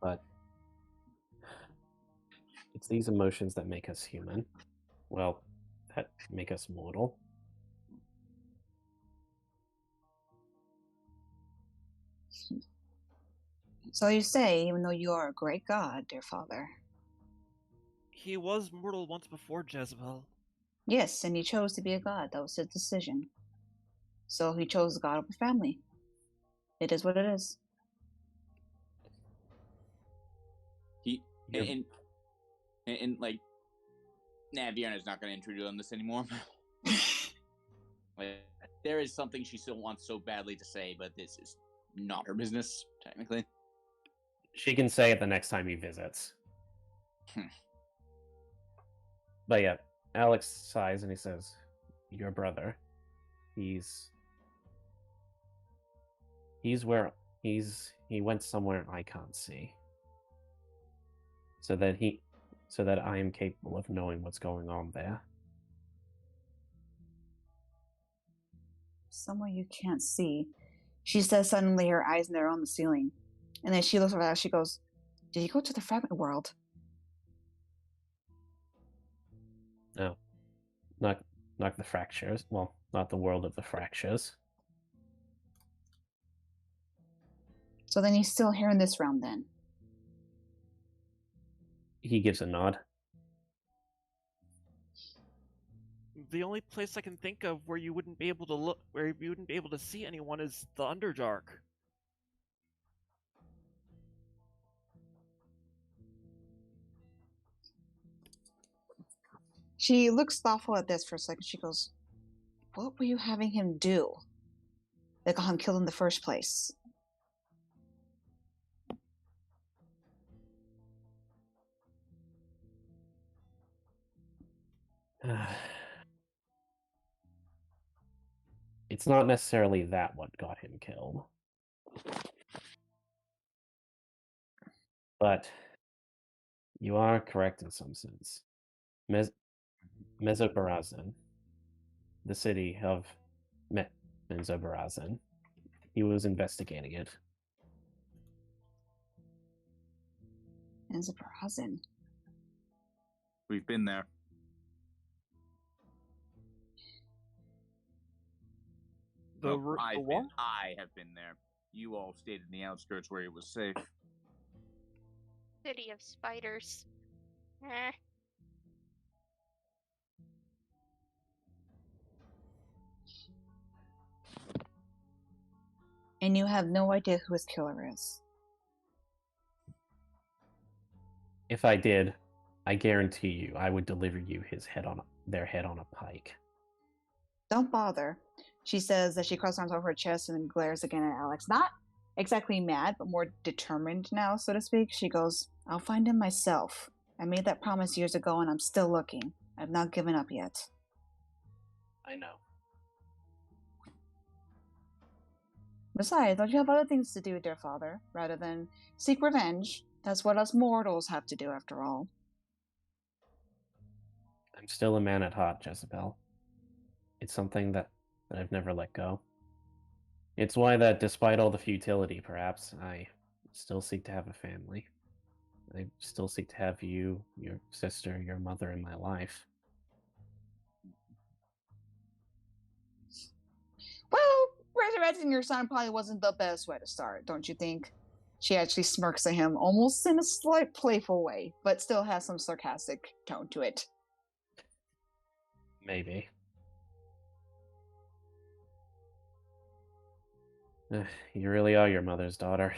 Speaker 8: But it's these emotions that make us human. Well, that make us mortal.
Speaker 6: So you say, even though you are a great god, dear father.
Speaker 7: He was mortal once before Jezebel.
Speaker 6: Yes, and he chose to be a god. That was his decision. So he chose the god over family. It is what it is.
Speaker 2: And like, Vierna's not going to intrude on this anymore. Like, there is something she still wants so badly to say, but this is not her business, technically.
Speaker 8: She can say it the next time he visits.
Speaker 2: Hmm.
Speaker 8: But yeah, Alex sighs and he says, "Your brother, he went somewhere I can't see. So that I am capable of knowing what's going on there."
Speaker 6: Somewhere you can't see. She says suddenly, her eyes narrow on the ceiling. And then she looks around, she goes, "Did you go to the fragment world?"
Speaker 8: No. Not the fractures. Well, not the world of the fractures.
Speaker 6: So then he's still here in this realm then.
Speaker 8: He gives a nod.
Speaker 7: The only place I can think of where you wouldn't be able to look, where you wouldn't be able to see anyone, is the Underdark.
Speaker 6: She looks thoughtful at this for a second. She goes, "What were you having him do that got him killed in the first place?"
Speaker 8: It's not necessarily that what got him killed. But you are correct in some sense. Mesobarazin, the city of Mesobarazin, he was investigating it.
Speaker 6: And Zaparazin.
Speaker 2: We've been there. I have been there. You all stayed in the outskirts where it was safe.
Speaker 3: City of spiders. Eh.
Speaker 6: And you have no idea who his killer is.
Speaker 8: If I did, I guarantee you I would deliver you their head on a pike.
Speaker 6: Don't bother, she says as she crosses arms over her chest and then glares again at Alex. Not exactly mad, but more determined now, so to speak. She goes, "I'll find him myself. I made that promise years ago and I'm still looking. I've not given up yet."
Speaker 8: I know.
Speaker 6: Besides, don't you have other things to do, dear father, rather than seek revenge? That's what us mortals have to do, after all.
Speaker 8: I'm still a man at heart, Jezebel. It's something that I've never let go. It's why that, despite all the futility, perhaps, I still seek to have a family. I still seek to have you, your sister, your mother in my life.
Speaker 6: Well, resurrecting your son probably wasn't the best way to start, don't you think? She actually smirks at him, almost in a slight playful way, but still has some sarcastic tone to it.
Speaker 8: Maybe. You really are your mother's daughter.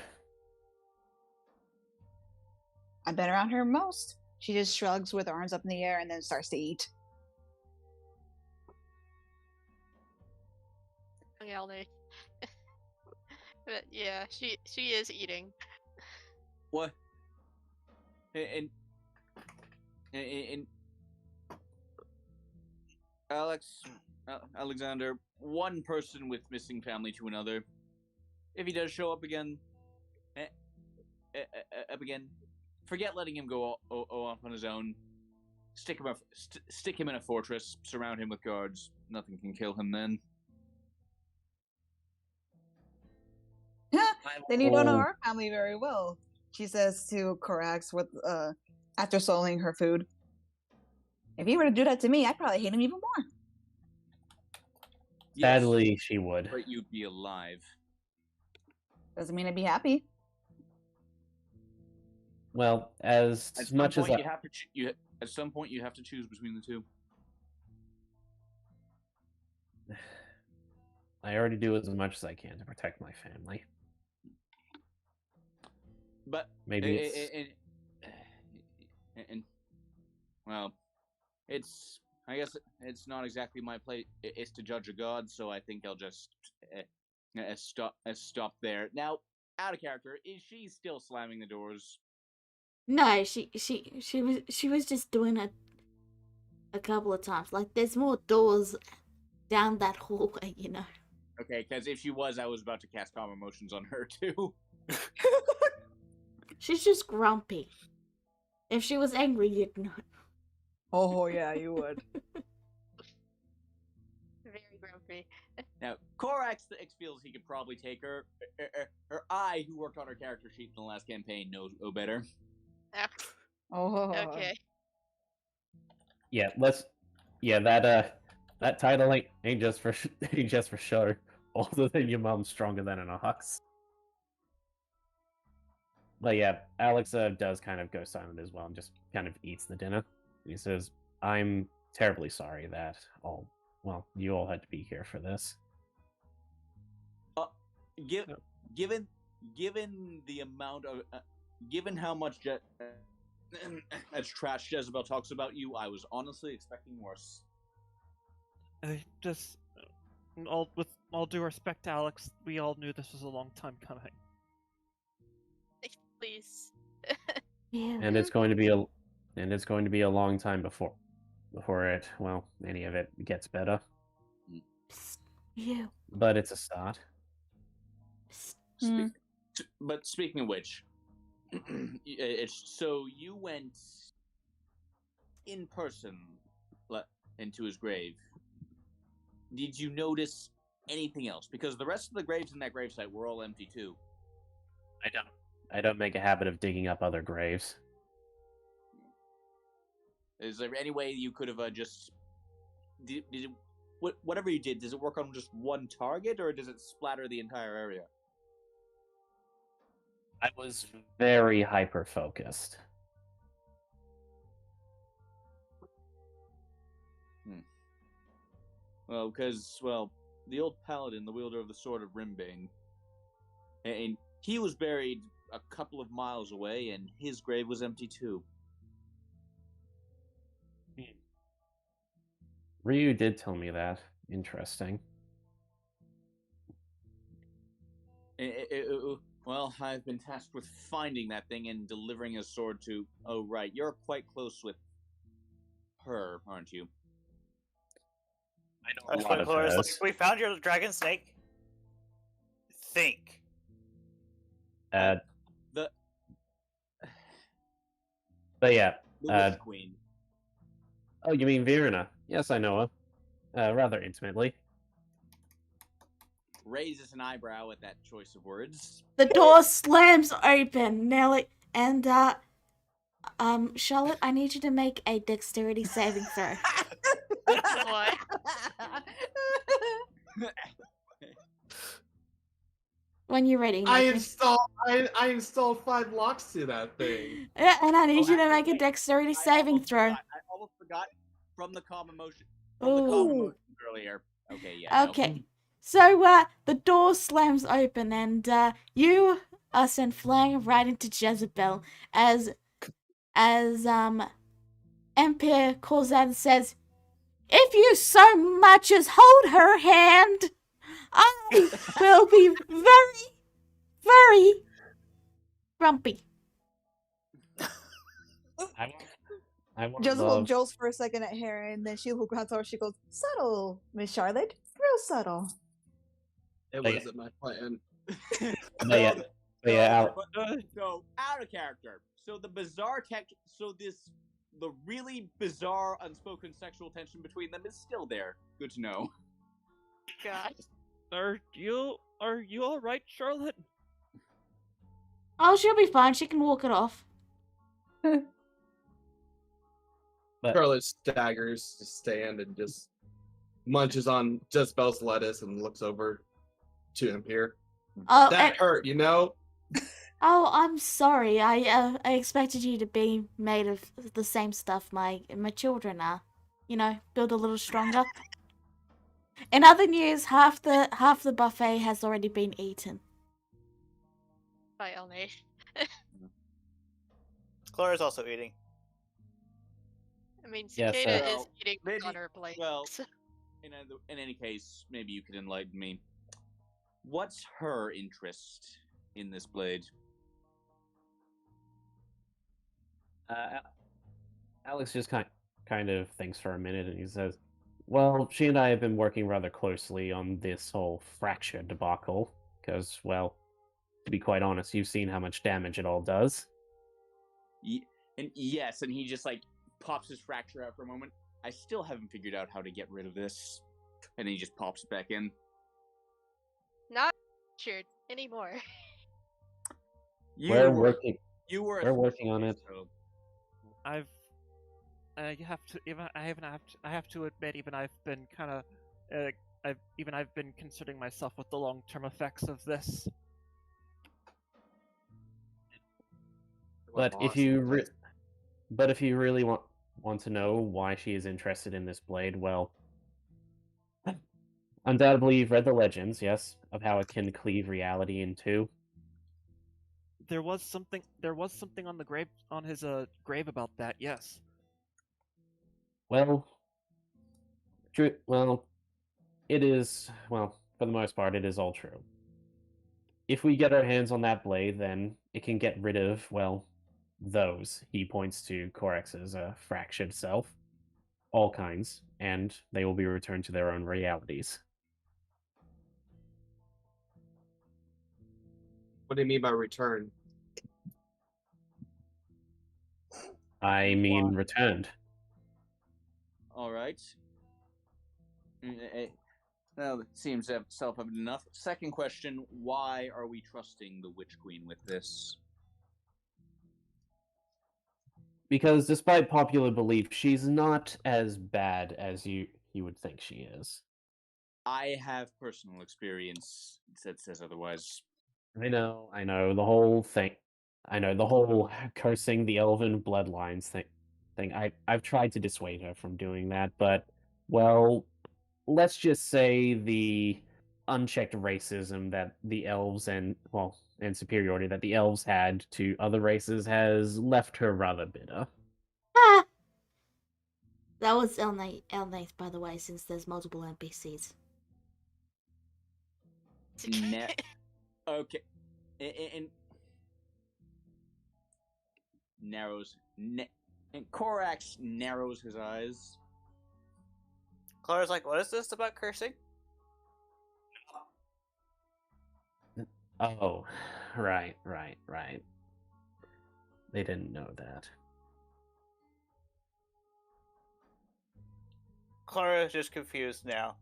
Speaker 6: I've been around her most. She just shrugs with her arms up in the air and then starts to eat.
Speaker 3: Elney. But yeah, she is eating.
Speaker 2: What? And Alexander, one person with missing family to another. If he does show up again, forget letting him go off on his own. Stick him in a fortress. Surround him with guards. Nothing can kill him then.
Speaker 6: Then you don't know our family very well, she says to Corax with after swallowing her food. If he were to do that to me, I'd probably hate him even more.
Speaker 2: Yes,
Speaker 8: Sadly, she would.
Speaker 2: but you'd be alive.
Speaker 6: Doesn't mean I'd be happy.
Speaker 8: Well, as
Speaker 2: At some
Speaker 8: much as
Speaker 2: point, at some point you have to choose between the two.
Speaker 8: I already do as much as I can to protect my family.
Speaker 2: But
Speaker 8: Maybe it's...
Speaker 2: well, it's I guess it's not exactly my place. It's to judge a god, so I think I'll just stop there. Now, out of character, is she still slamming the doors?
Speaker 1: No, she was just doing it a couple of times. Like, there's more doors down that hallway, you know.
Speaker 2: Okay, because if she was, I was about to cast calm emotions on her too.
Speaker 1: She's just grumpy. If she was angry, you'd know.
Speaker 6: Oh yeah, you would.
Speaker 3: Very grumpy.
Speaker 2: Now, Korax feels he could probably take her. I, who worked on her character sheet in the last campaign, know better.
Speaker 6: Oh.
Speaker 3: Okay.
Speaker 8: Yeah, that title ain't just for ain't just for show. Older than your mom, stronger than an ox. But yeah, Alex does kind of go silent as well and just kind of eats the dinner. He says, "I'm terribly sorry that you all had to be here for this."
Speaker 2: Given the amount of given how much as trash Jezebel talks about you, I was honestly expecting worse.
Speaker 7: Just, with all due respect, Alex, we all knew this was a long time coming.
Speaker 3: Please.
Speaker 1: Yeah.
Speaker 8: And it's going to be a long time before any of it gets better.
Speaker 1: Psst, you.
Speaker 8: But it's a start.
Speaker 1: Psst.
Speaker 2: But speaking of which, so you went in person into his grave. Did you notice anything else? Because the rest of the graves in that gravesite were all empty too.
Speaker 8: I don't make a habit of digging up other graves.
Speaker 2: Is there any way you could have just did it, whatever you did? Does it work on just one target, or does it splatter the entire area?
Speaker 8: I was very hyper focused.
Speaker 2: Well, because the old paladin, the wielder of the sword of Rimbane, and he was buried a couple of miles away, and his grave was empty too.
Speaker 8: Ryu did tell me that. Interesting.
Speaker 2: Well, I've been tasked with finding that thing and delivering a sword to... Oh, right, you're quite close with her, aren't you?
Speaker 8: I know a lot of those.
Speaker 4: We found your dragon snake. Think.
Speaker 8: But yeah,
Speaker 2: The Witch Queen.
Speaker 8: Oh, you mean Virina? Yes, I know her. Rather intimately.
Speaker 2: Raises an eyebrow at that choice of words.
Speaker 1: The door slams open, Nelly, and Charlotte, I need you to make a dexterity saving throw.
Speaker 3: What?
Speaker 1: When you're ready,
Speaker 5: I
Speaker 1: Nathan.
Speaker 5: installed 5 locks to that thing.
Speaker 1: Yeah, and I need you to
Speaker 2: actually,
Speaker 1: make a
Speaker 2: wait,
Speaker 1: dexterity saving throw.
Speaker 2: I almost forgot from the calm emotion. From the calm emotions earlier. Okay, yeah.
Speaker 1: Okay.
Speaker 2: No.
Speaker 1: So, the door slams open and, you are sent flying right into Jezebel as Empire calls out and says, "If you so much as hold her hand, I will be very, very grumpy."
Speaker 8: I would
Speaker 6: Jezebel
Speaker 8: love...
Speaker 6: jolts for a second at Harry, and then she looks over. She goes, "Subtle, Miss Charlotte, real subtle."
Speaker 5: It
Speaker 8: Okay.
Speaker 5: wasn't my plan.
Speaker 2: So out of character. So the bizarre the really bizarre unspoken sexual tension between them is still there. Good to know.
Speaker 3: God.
Speaker 7: Are you all right, Charlotte?
Speaker 1: Oh, she'll be fine. She can walk it off.
Speaker 8: But
Speaker 5: Charlotte staggers to stand and just munches on Jezebel's lettuce and looks over to him here.
Speaker 1: Oh,
Speaker 5: That hurt, you know?
Speaker 1: Oh, I'm sorry. I expected you to be made of the same stuff my children are. You know, build a little stronger. In other news, half the buffet has already been eaten.
Speaker 3: By Elnate.
Speaker 4: Clara's also eating.
Speaker 3: mean,
Speaker 8: Yes,
Speaker 3: Cicada
Speaker 2: Well,
Speaker 3: is eating
Speaker 2: maybe-
Speaker 3: on her plate.
Speaker 2: well,
Speaker 3: so-
Speaker 2: in any case, maybe you could enlighten me. What's her interest in this blade?
Speaker 8: Alex just kind of thinks for a minute and he says, "Well, she and I have been working rather closely on this whole fracture debacle because, well, to be quite honest, you've seen how much damage it all does."
Speaker 2: And yes, and he just like pops his fracture out for a moment. I still haven't figured out how to get rid of this. And he just pops it back in.
Speaker 3: Not sure anymore.
Speaker 8: We're working.
Speaker 2: You were.
Speaker 8: We're working on it.
Speaker 2: So
Speaker 7: I have to admit, even I've been kind of, I've been concerning myself with the long-term effects of this.
Speaker 8: But if you really want to know why she is interested in this blade, well, undoubtedly you've read the legends, yes, of how it can cleave reality in two.
Speaker 7: There was something on the grave on his grave about that. Yes.
Speaker 8: Well, it is, well, for the most part, it is all true. If we get our hands on that blade, then it can get rid of, well, those. He points to Corex's fractured self. All kinds, and they will be returned to their own realities.
Speaker 5: What do you mean by return?
Speaker 8: I mean, returned.
Speaker 2: all right. Well, it seems self-evident enough. Second question: why are we trusting the Witch Queen with this?
Speaker 8: Because despite popular belief, she's not as bad as you would think she is.
Speaker 2: I have personal experience that says otherwise.
Speaker 8: I know, the whole thing. I know, the whole cursing the elven bloodlines thing. I've tried to dissuade her from doing that, but, well, let's just say the unchecked racism that the elves and superiority that the elves had to other races has left her rather bitter.
Speaker 1: Ah! That was Elnath, by the way, since there's multiple NPCs.
Speaker 2: Okay. And and Korax narrows his eyes.
Speaker 4: Clara's like, what is this about cursing?
Speaker 8: Oh, right. They didn't know that.
Speaker 4: Clara is just confused now.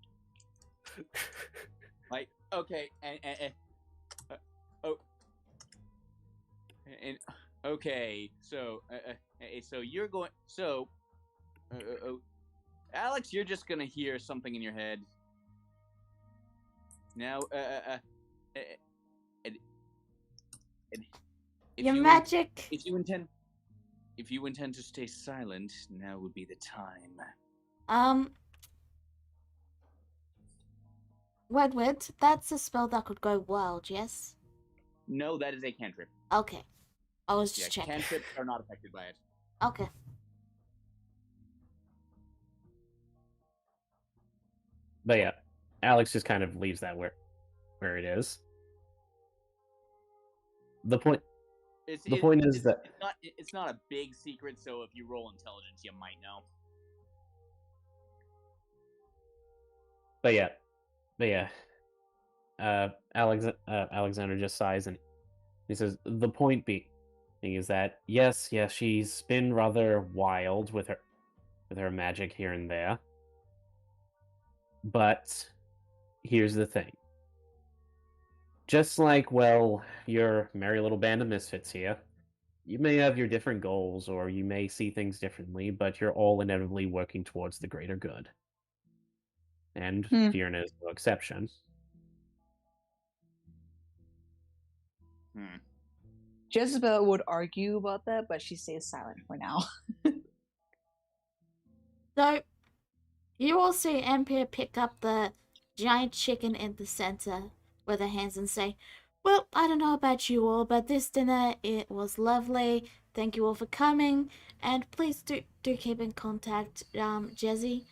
Speaker 2: Like, okay, okay, so you're going, Alex, you're just gonna hear something in your head. Now,
Speaker 1: Your magic.
Speaker 2: If you intend to stay silent, now would be the time.
Speaker 1: Wedward, that's a spell that could go wild, yes?
Speaker 2: No, that is a cantrip.
Speaker 1: Okay. I was just checking.
Speaker 2: Cantrips are not affected by it.
Speaker 1: Okay.
Speaker 8: But yeah, Alex just kind of leaves that where it is. The point is that
Speaker 2: it's not a big secret, so if you roll intelligence, you might know.
Speaker 8: But yeah. Alexander just sighs and he says, the point being is that yes, she's been rather wild with her magic here and there. But here's the thing. Just like, well, your merry little band of misfits here, you may have your different goals or you may see things differently, but you're all inevitably working towards the greater good. And Fiona is no exception.
Speaker 6: Jezebel would argue about that, but she stays silent for now.
Speaker 1: So, you all see Empire pick up the giant chicken in the center with her hands and say, Well, I don't know about you all, but this dinner, it was lovely. Thank you all for coming, and please do keep in contact, Jezzy.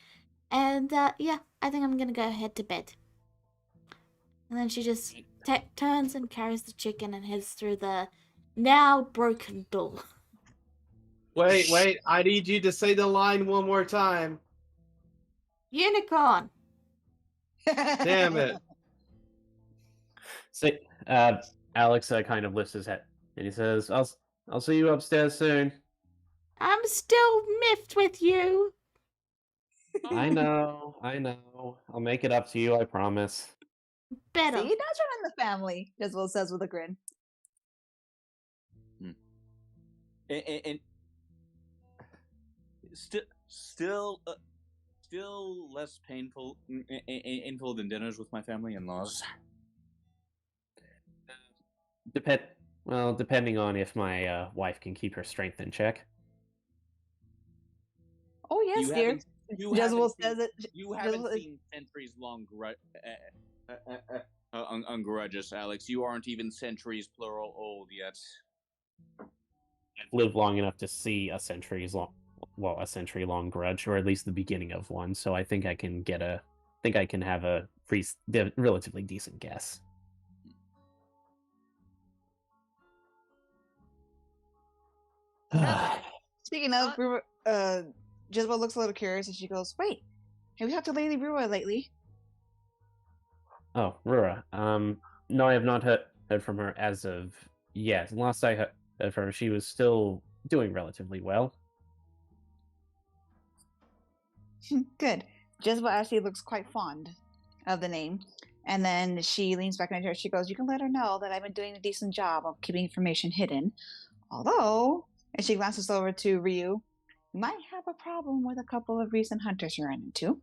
Speaker 1: And yeah, I think I'm gonna go head to bed. And then she just turns and carries the chicken and heads through the now broken door.
Speaker 5: Wait, I need you to say the line one more time.
Speaker 1: Unicorn.
Speaker 5: Damn it.
Speaker 8: So, Alex kind of lifts his head and he says, I'll see you upstairs soon."
Speaker 1: I'm still miffed with you.
Speaker 8: I know. I'll make it up to you, I promise.
Speaker 1: Better.
Speaker 6: See, that's running the family, Jezebel says with a grin.
Speaker 2: And still less painful than dinners with my family-in-laws.
Speaker 8: Depending on if my wife can keep her strength in check.
Speaker 6: Oh yes, dear. Jezebel says it.
Speaker 2: You haven't seen centuries-long grudges, Alex. You aren't even centuries plural old yet.
Speaker 8: I've lived long enough to see a century-long grudge, or at least the beginning of one. So I think I can have a relatively decent guess.
Speaker 6: Speaking of, Jezebel looks a little curious and she goes, "Wait, have you talked to Lady Rua lately?"
Speaker 8: Oh, Rura. No, I have not heard from her as of yet. Last I heard of her, she was still doing relatively well.
Speaker 6: Good. Jezebel actually looks quite fond of the name. And then she leans back into her. She goes, "You can let her know that I've been doing a decent job of keeping information hidden. Although," and she glances over to Ryu, "you might have a problem with a couple of recent hunters you ran into."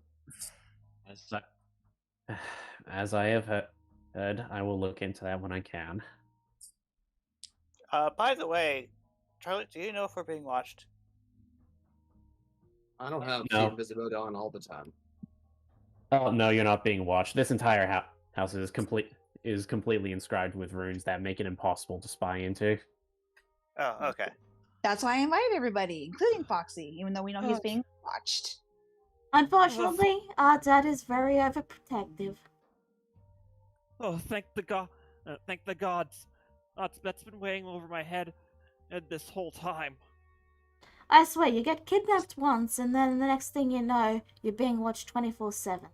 Speaker 8: As I have heard, I will look into that when I can.
Speaker 4: By the way, Charlie, do you know if we're being watched?
Speaker 5: I don't have
Speaker 8: No.
Speaker 5: invisibility on all the time.
Speaker 8: Oh no, you're not being watched. This entire house is completely inscribed with runes that make it impossible to spy into.
Speaker 4: Oh, okay.
Speaker 6: That's why I invited everybody, including Foxy, even though we know he's being watched.
Speaker 1: Unfortunately, our dad is very overprotective.
Speaker 7: Oh, thank the gods. That's been weighing over my head this whole time.
Speaker 1: I swear, you get kidnapped once, and then the next thing you know, you're being watched 24/7.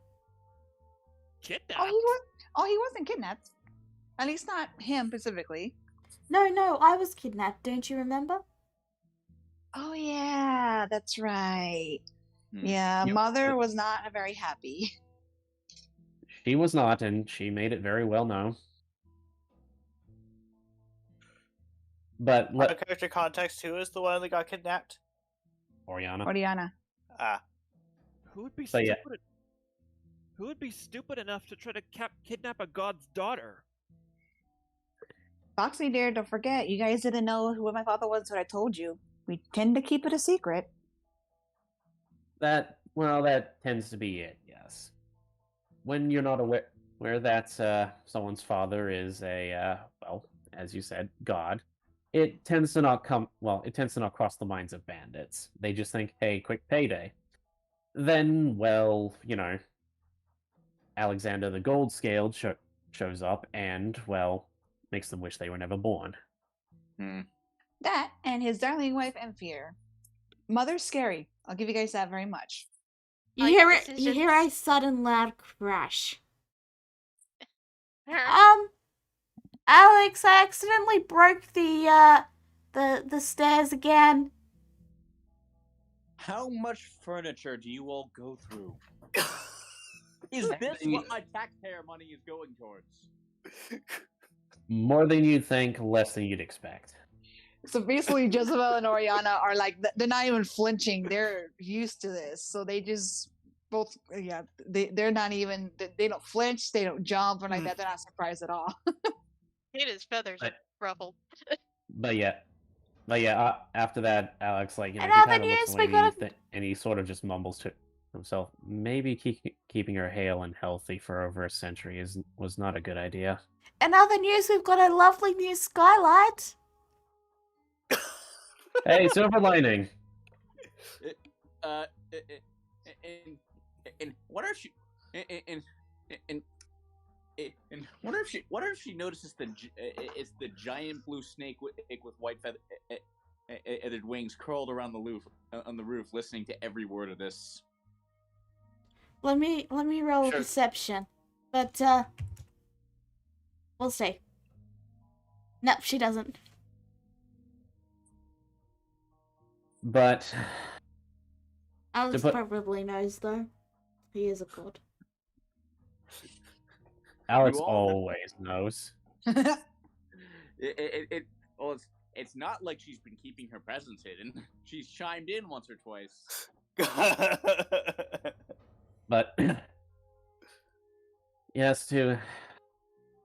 Speaker 7: Kidnapped?
Speaker 6: Oh, he wasn't kidnapped. At least not him specifically.
Speaker 1: No, I was kidnapped. Don't you remember?
Speaker 6: Oh yeah, that's right. Yeah,
Speaker 8: Yep.
Speaker 6: Mother was not very happy.
Speaker 8: She was not, and she made it very well known. But
Speaker 4: Our character context, who is the one that got kidnapped?
Speaker 8: Oriana.
Speaker 4: Ah.
Speaker 7: Who would be
Speaker 8: But yeah.
Speaker 7: stupid? Who would be stupid enough to try to kidnap a god's daughter?
Speaker 6: Foxy, dear, don't forget, you guys didn't know who my father was until I told you. We tend to keep it a secret.
Speaker 8: That tends to be it, yes. When you're not aware that someone's father is as you said, God, it tends to not cross the minds of bandits. They just think, hey, quick payday. Then, Alexander the Gold Scaled shows up and, makes them wish they were never born.
Speaker 6: That and his darling wife Emphier. Mother's scary. I'll give you guys that very much.
Speaker 1: You hear a sudden loud crash. Alex, I accidentally broke the stairs again.
Speaker 2: How much furniture do you all go through? Is this what my taxpayer money is going towards?
Speaker 8: More than you'd think, less than you'd expect.
Speaker 6: So basically, Jezebel and Oriana are like, they're not even flinching. They're used to this. So they just they're not even, they don't flinch, they don't jump or like that. They're not surprised at all.
Speaker 3: His feathers are ruffled.
Speaker 8: But yeah, after that, Alex, he
Speaker 1: And
Speaker 8: kind of looks away and he sort of just mumbles himself, maybe keeping her hale and healthy for over a century was not a good idea.
Speaker 1: In other news, we've got a lovely new skylight.
Speaker 8: Hey, silver lining.
Speaker 2: And what if she and what if she notices it's the giant blue snake with white feathered wings curled around the roof, listening to every word of this.
Speaker 1: Let me roll a
Speaker 2: Sure.
Speaker 1: perception, but we'll see. Nope, she doesn't.
Speaker 8: But
Speaker 1: Alex probably knows though. He is a god.
Speaker 8: Alex
Speaker 2: You all-
Speaker 8: always knows.
Speaker 2: It's not like she's been keeping her presence hidden. She's chimed in once or twice.
Speaker 8: But yes, to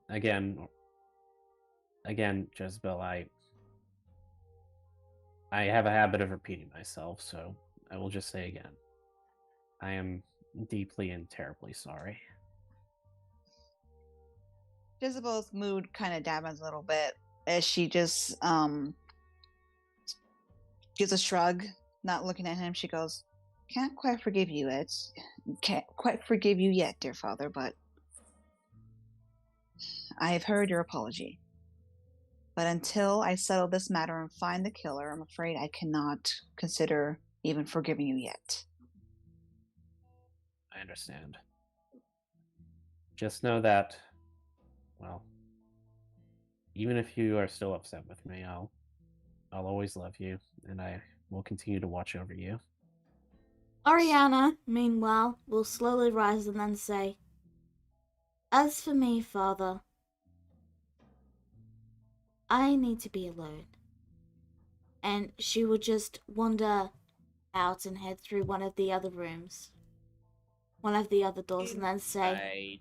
Speaker 8: again, Jezebel, I have a habit of repeating myself, so I will just say again, I am deeply and terribly sorry.
Speaker 6: Jezebel's mood kind of dampens a little bit as she just gives a shrug, not looking at him. She goes, "Can't quite forgive you, can't quite forgive you yet, dear father, but I have heard your apology. But until I settle this matter and find the killer, I'm afraid I cannot consider even forgiving you yet."
Speaker 8: I understand. Just know that, well, even if you are still upset with me, I'll always love you, and I will continue to watch over you.
Speaker 1: Oriana, meanwhile, will slowly rise and then say, "As for me, father, I need to be alone." And she would just wander out and head through one of the other rooms, one of the other doors, and then say,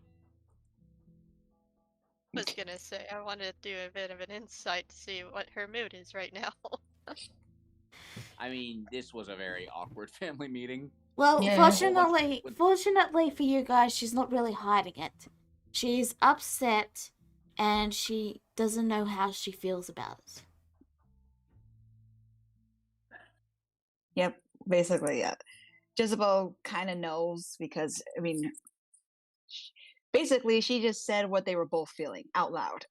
Speaker 3: I was gonna say, I want to do a bit of an insight to see what her mood is right now.
Speaker 2: I mean, this was a very awkward family meeting.
Speaker 1: Well,
Speaker 6: Yeah.
Speaker 1: fortunately for you guys, she's not really hiding it. She's upset, and she doesn't know how she feels about it.
Speaker 6: Yep, basically, yeah. Jezebel kind of knows because, I mean, basically, she just said what they were both feeling out loud.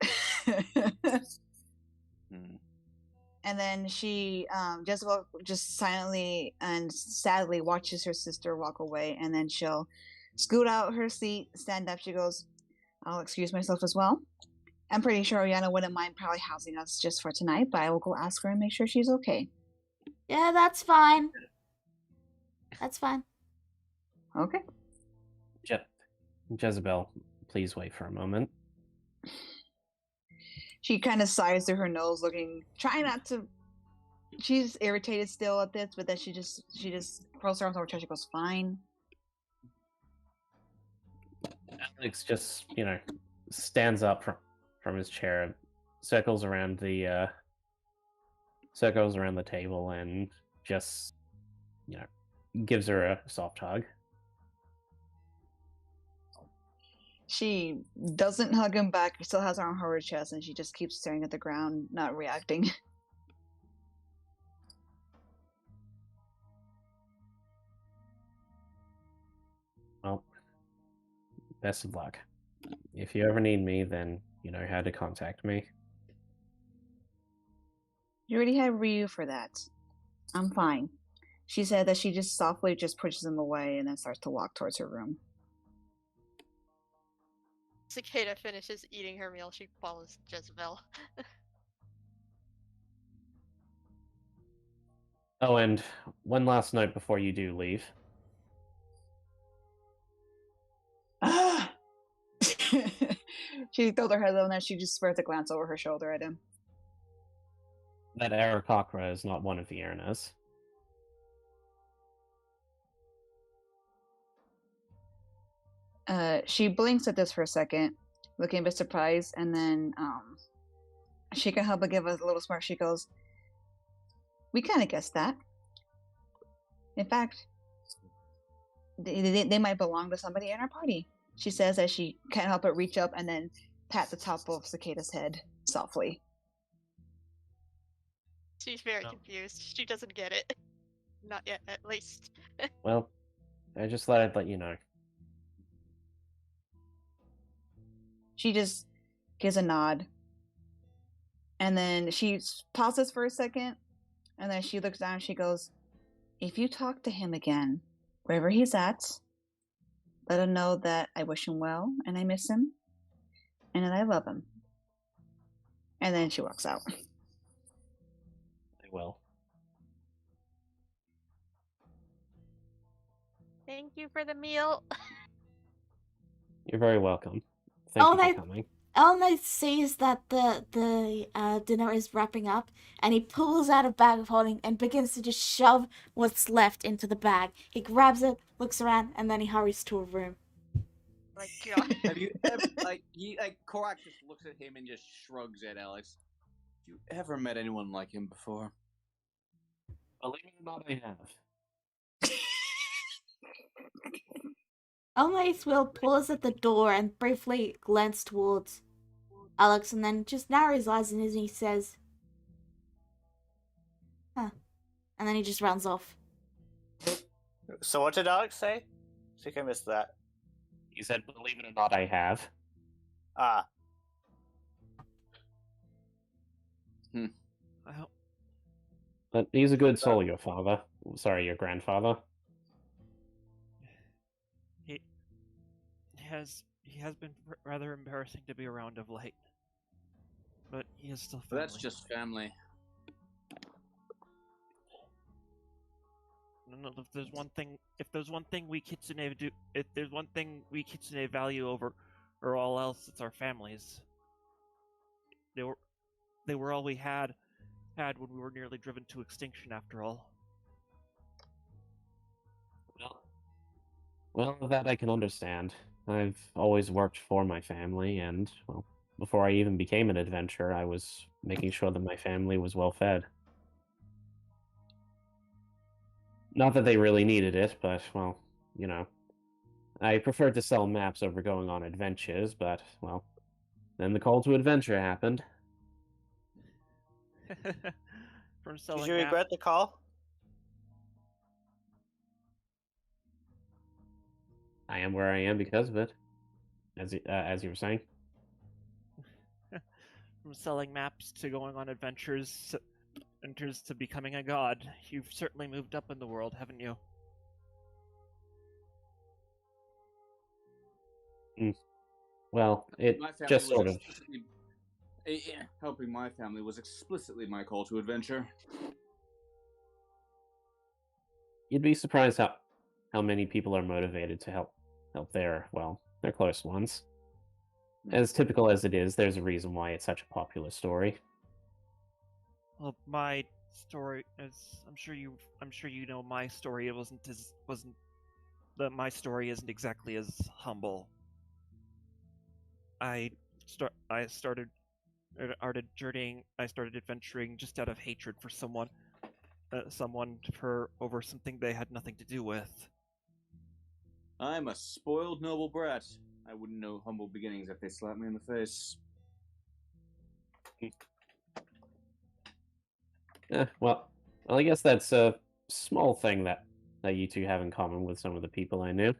Speaker 6: And then Jezebel just silently and sadly watches her sister walk away, and then she'll scoot out her seat, stand up. She goes, "I'll excuse myself as well. I'm pretty sure Oriana wouldn't mind probably housing us just for tonight, but I will go ask her and make sure she's okay."
Speaker 1: Yeah, that's fine. That's fine.
Speaker 6: Okay.
Speaker 8: Jezebel, please wait for a moment.
Speaker 6: She kind of sighs through her nose, trying not to. She's irritated still at this, but then she just curls her arms over her chest. She goes, "Fine."
Speaker 8: Alex just, stands up from his chair, circles around the table, and just, gives her a soft hug.
Speaker 6: She doesn't hug him back. She still has her arm over her chest, and she just keeps staring at the ground, not reacting.
Speaker 8: Well, best of luck. If you ever need me, then you know how to contact me.
Speaker 6: You already have Ryu for that. I'm fine. She said that she just softly pushes him away and then starts to walk towards her room.
Speaker 3: Cicada finishes eating her meal. She follows Jezebel.
Speaker 8: Oh, and one last note before you do leave.
Speaker 6: She throws her head down and she just spurts a glance over her shoulder at him.
Speaker 8: That Aarakocra is not one of the Ernas.
Speaker 6: She blinks at this for a second, looking a bit surprised, and then she can help but give a little smirk. She goes, "We kind of guessed that. In fact, they might belong to somebody in our party. She says as she can't help but reach up and then pat the top of Cicada's head softly.
Speaker 3: She's very
Speaker 8: No.
Speaker 3: confused. She doesn't get it. Not yet, at least.
Speaker 8: Well, I just thought I'd let you know.
Speaker 6: She just gives a nod. And then she pauses for a second. And then she looks down and she goes, if you talk to him again, wherever he's at, let him know that I wish him well and I miss him and that I love him. And then she walks out.
Speaker 8: I will.
Speaker 3: Thank you for the meal.
Speaker 8: You're very welcome. Thank
Speaker 1: Oh,
Speaker 8: you for
Speaker 1: they-
Speaker 8: coming.
Speaker 1: Elmo sees that the dinner is wrapping up, and he pulls out a bag of holding and begins to just shove what's left into the bag. He grabs it, looks around, and then he hurries to a room.
Speaker 3: My God.
Speaker 2: Have you ever Korak just looks at him and just shrugs at Alex. Have you ever met anyone like him before?
Speaker 8: Believe it or not, I have.
Speaker 1: Elmo's will pause at the door and briefly glance towards Alex, and then just narrows his eyes and he says, "Huh," and then he just runs off.
Speaker 4: So what did Alex say? I think I missed that.
Speaker 8: He said, believe it or not, I have.
Speaker 4: Ah,
Speaker 7: Well,
Speaker 8: But he's a good soul, your father. Sorry, your grandfather.
Speaker 7: he has been rather embarrassing to be around of late. But he is still
Speaker 2: But
Speaker 7: family.
Speaker 2: that's just family.
Speaker 7: No, if there's one thing we Kitsune do, if there's one thing we Kitsune value over or all else, it's our families. They were all we had when we were nearly driven to extinction. After all.
Speaker 8: Well, that I can understand. I've always worked for my family, and, well, before I even became an adventurer, I was making sure that my family was well fed. Not that they really needed it, but, well, you know. I preferred to sell maps over going on adventures, but, well, then the call to adventure happened.
Speaker 7: From
Speaker 4: did
Speaker 7: selling
Speaker 4: you
Speaker 7: maps.
Speaker 4: regret the call?
Speaker 8: I am where I am because of it, as you were saying.
Speaker 7: From selling maps to going on adventures to becoming a god, you've certainly moved up in the world, haven't you?
Speaker 8: Well, it
Speaker 2: My family
Speaker 8: just
Speaker 2: was
Speaker 8: sort of.
Speaker 2: explicitly- helping my family was explicitly my call to adventure.
Speaker 8: You'd be surprised how many people are motivated to help their close ones. As typical as it is, there's a reason why it's such a popular story.
Speaker 7: Well, my story, as I'm sure you know, my story my story isn't exactly as humble. I started adventuring just out of hatred for someone for over something they had nothing to do with.
Speaker 2: I'm a spoiled noble brat. I wouldn't know humble beginnings if they slapped me in the face.
Speaker 8: Well, I guess that's a small thing that you two have in common with some of the people I knew.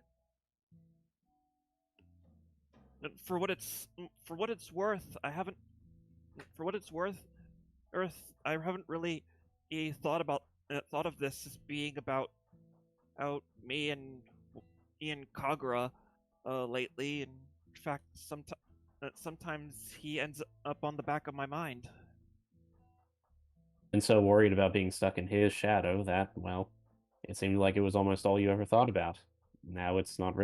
Speaker 7: For what it's worth, I haven't. For what it's worth, Earth, I haven't really thought of this as being about me and Ian Kagura lately. In fact, sometimes he ends up on the back of my mind.
Speaker 8: And so worried about being stuck in his shadow that, well, it seemed like it was almost all you ever thought about. Now it's not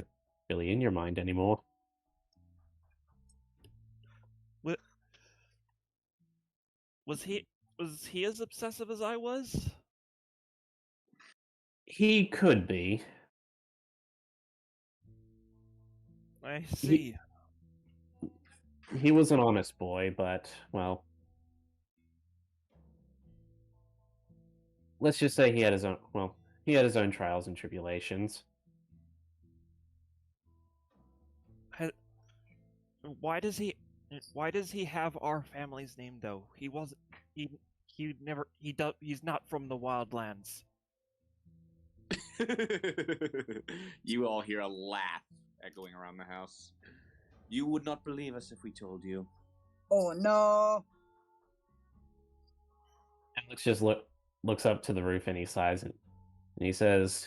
Speaker 8: really in your mind anymore.
Speaker 7: Was he as obsessive as I was?
Speaker 8: He could be.
Speaker 7: I see.
Speaker 8: He was an honest boy, but, well, let's just say he had his own trials and tribulations.
Speaker 7: Why does he have our family's name though? He wasn't. He never. He's not from the Wildlands.
Speaker 2: You all hear a laugh echoing around the house. You would not believe us if we told you.
Speaker 6: Oh no!
Speaker 8: Alex just looks up to the roof and he sighs and he says,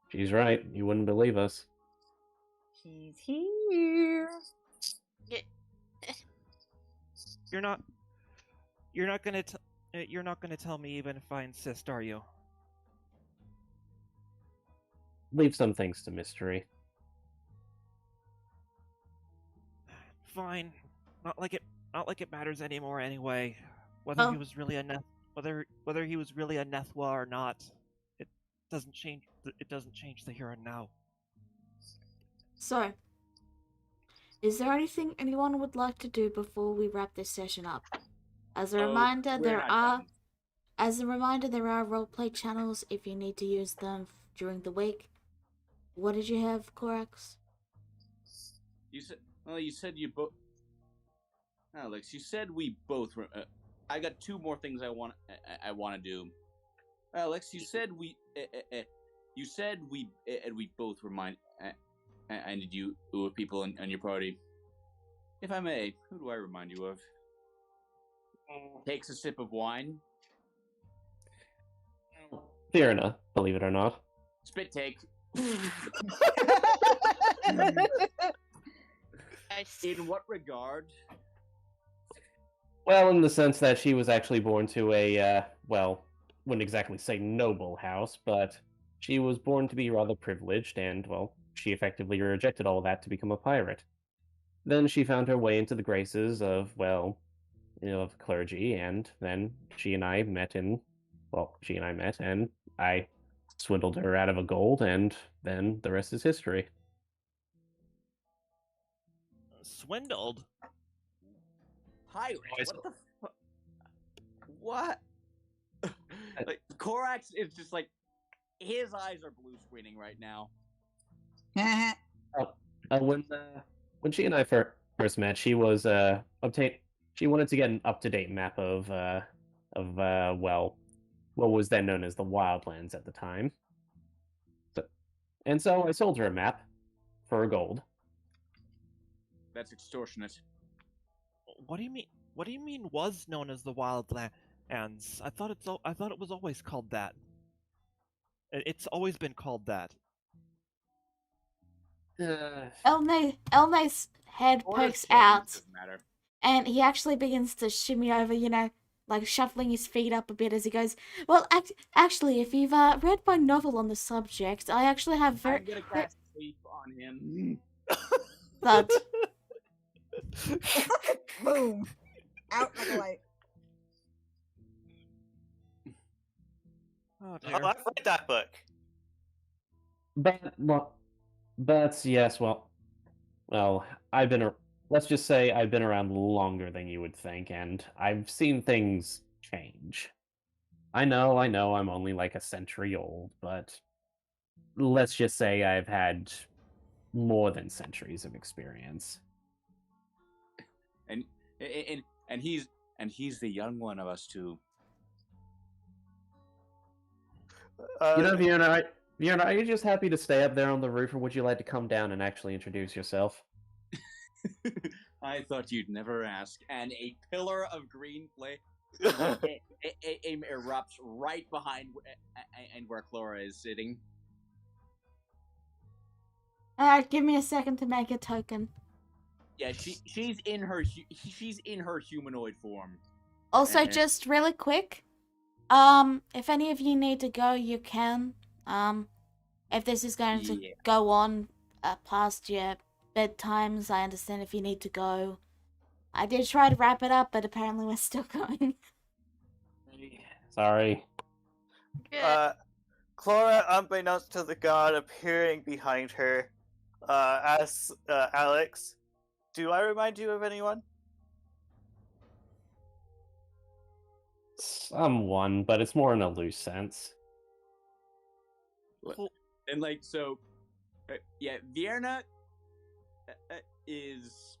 Speaker 8: "She's right. You wouldn't believe us."
Speaker 6: He's here.
Speaker 7: You're not gonna tell me even if I insist, are you?
Speaker 8: Leave some things to mystery.
Speaker 7: Fine. Not like it matters anymore anyway. Whether he was really a whether he was really a Nethwa or not, it doesn't change the here and now.
Speaker 1: So, is there anything anyone would like to do before we wrap this session up? As a reminder, there are roleplay channels if you need to use them during the week. What did you have, Korax?
Speaker 2: You said you both. Alex, you said we both were. I got two more things I want to do. Alex, you said we. We both remind. I need you people on your party. If I may, who do I remind you of? Takes a sip of wine.
Speaker 8: Fiona, believe it or not.
Speaker 2: Spit take.
Speaker 3: Nice.
Speaker 2: In what regard?
Speaker 8: Well, in the sense that she was actually born to a, wouldn't exactly say noble house, but she was born to be rather privileged, and, well, she effectively rejected all that to become a pirate. Then she found her way into the graces of, of clergy, and then she and I met, and I swindled her out of a gold, and then the rest is history.
Speaker 7: Swindled?
Speaker 2: Pirate? What the fuck? What? Like, Korax is just like, his eyes are blue screening right now.
Speaker 8: When she and I first met, she was she wanted to get an up-to-date map of what was then known as the Wildlands at the time. So I sold her a map for gold.
Speaker 2: That's extortionate.
Speaker 7: What do you mean? What do you mean was known as the Wildlands? I thought it was always called that. It's always been called that.
Speaker 1: Elmay's head pokes out,
Speaker 2: Matter.
Speaker 1: and he actually begins to shimmy over, like shuffling his feet up a bit as he goes, well, actually, if you've read my novel on the subject, I actually have very...
Speaker 2: I'm gonna cast sleep on him.
Speaker 1: That...
Speaker 6: Boom! Out like a light.
Speaker 7: Oh
Speaker 4: Oh,
Speaker 7: dear.
Speaker 4: I've read that book.
Speaker 8: But yes, let's just say I've been around longer than you would think, and I've seen things change. I know, I'm only like a century old, but let's just say I've had more than centuries of experience.
Speaker 2: And he's the young one of us two.
Speaker 8: Fiona, are you just happy to stay up there on the roof, or would you like to come down and actually introduce yourself?
Speaker 2: I thought you'd never ask. And a pillar of green flame erupts right behind and where Clara is sitting.
Speaker 1: Alright, give me a second to make a token.
Speaker 2: Yeah, she's in her humanoid form.
Speaker 1: Also, just really quick, if any of you need to go, you can. If this is going to go on past your bedtimes, I understand if you need to go. I did try to wrap it up, but apparently we're still going.
Speaker 8: Sorry.
Speaker 4: Clara, unbeknownst to the god appearing behind her, asks Alex, do I remind you of anyone?
Speaker 8: Someone, but it's more in a loose sense.
Speaker 2: And like, so, yeah, Vienna, is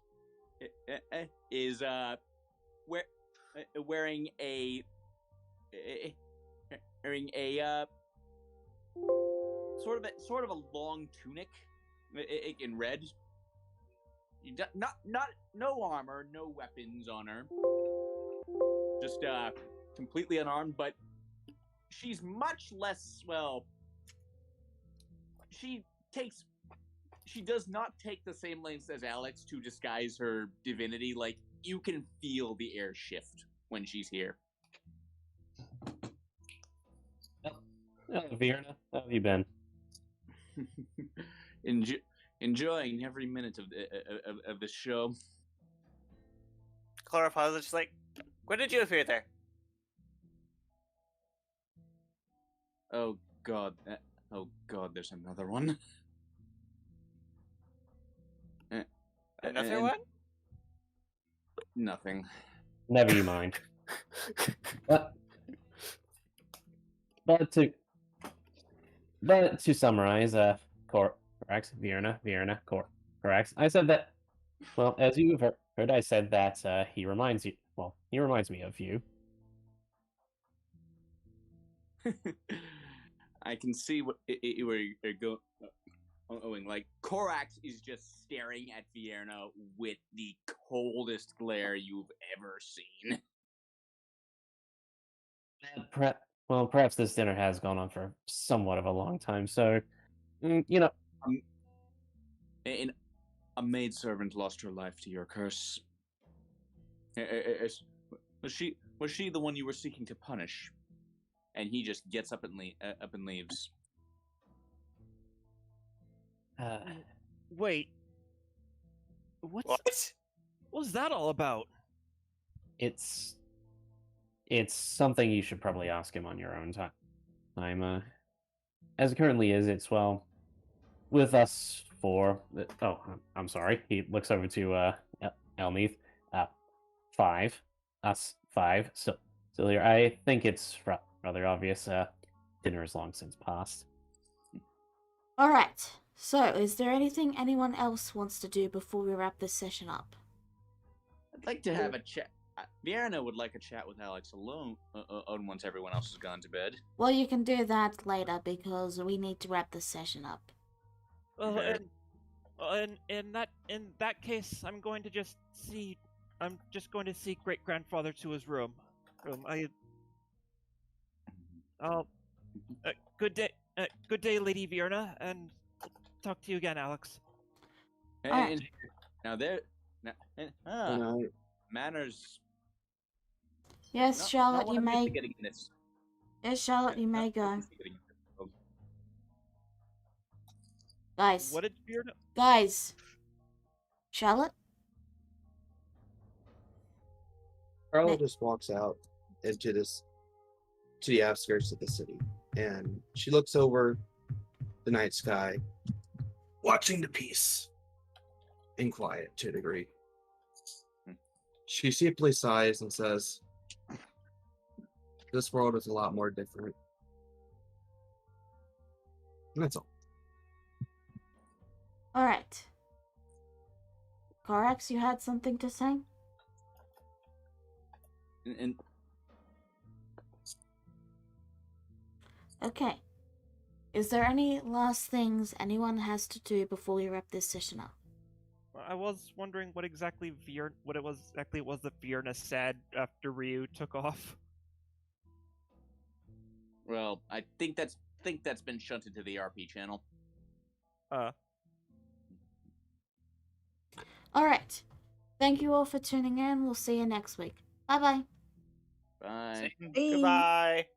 Speaker 2: wearing a sort of a long tunic in red. No armor, no weapons on her. Just completely unarmed, but she's much less, well, she does not take the same lengths as Alex to disguise her divinity. Like, you can feel the air shift when she's here.
Speaker 8: Vierna, how have you been?
Speaker 2: Enjoying every minute of the show.
Speaker 4: Chlorophyll is just like, when did you appear there?
Speaker 2: Oh God, there's another one.
Speaker 4: Another one?
Speaker 2: Nothing.
Speaker 8: Never you mind. But to summarize, correct, Vierna, correct. I said that. Well, as you have heard, I said that he reminds you. Well, he reminds me of you.
Speaker 2: I can see where you're going. Like, Korax is just staring at Vierna with the coldest glare you've ever seen.
Speaker 8: Perhaps this dinner has gone on for somewhat of a long time, so
Speaker 2: And a maidservant lost her life to your curse. Was she the one you were seeking to punish? And he just gets up and leaves.
Speaker 7: Wait. What was that all about?
Speaker 8: It's something you should probably ask him on your own time. As it currently is, it's, well, with us four. Oh, I'm sorry. He looks over to Elneath. 5. Us 5. Still here. I think it's rather obvious. Dinner is long since past.
Speaker 1: All right. So, is there anything anyone else wants to do before we wrap this session up?
Speaker 2: I'd like to have a chat. Vierna would like a chat with Alex alone once everyone else has gone to bed.
Speaker 1: Well, you can do that later because we need to wrap this session up.
Speaker 7: Well, in that case, I'm just going to see great grandfather to his room. Good day, Lady Vierna, and talk to you again, Alex.
Speaker 2: And now manners.
Speaker 1: Yes, Charlotte, you may.
Speaker 2: Getting this.
Speaker 1: Yes, Charlotte, you may go. Guys.
Speaker 7: What did Vierna?
Speaker 1: Guys. Charlotte?
Speaker 5: Charlotte just walks out into to the outskirts of the city, and she looks over the night sky, watching the peace in quiet to a degree. She simply sighs and says, "This world is a lot more different." And that's all.
Speaker 1: All right. Korax, you had something to say?
Speaker 2: And
Speaker 1: Okay. Is there any last things anyone has to do before we wrap this session up?
Speaker 7: I was wondering what it was that Vierna said after Ryu took off.
Speaker 2: well, I think that's been shunted to the RP channel.
Speaker 1: All right. Thank you all for tuning in. We'll see you next week. Bye-bye.
Speaker 2: Bye.
Speaker 4: Goodbye.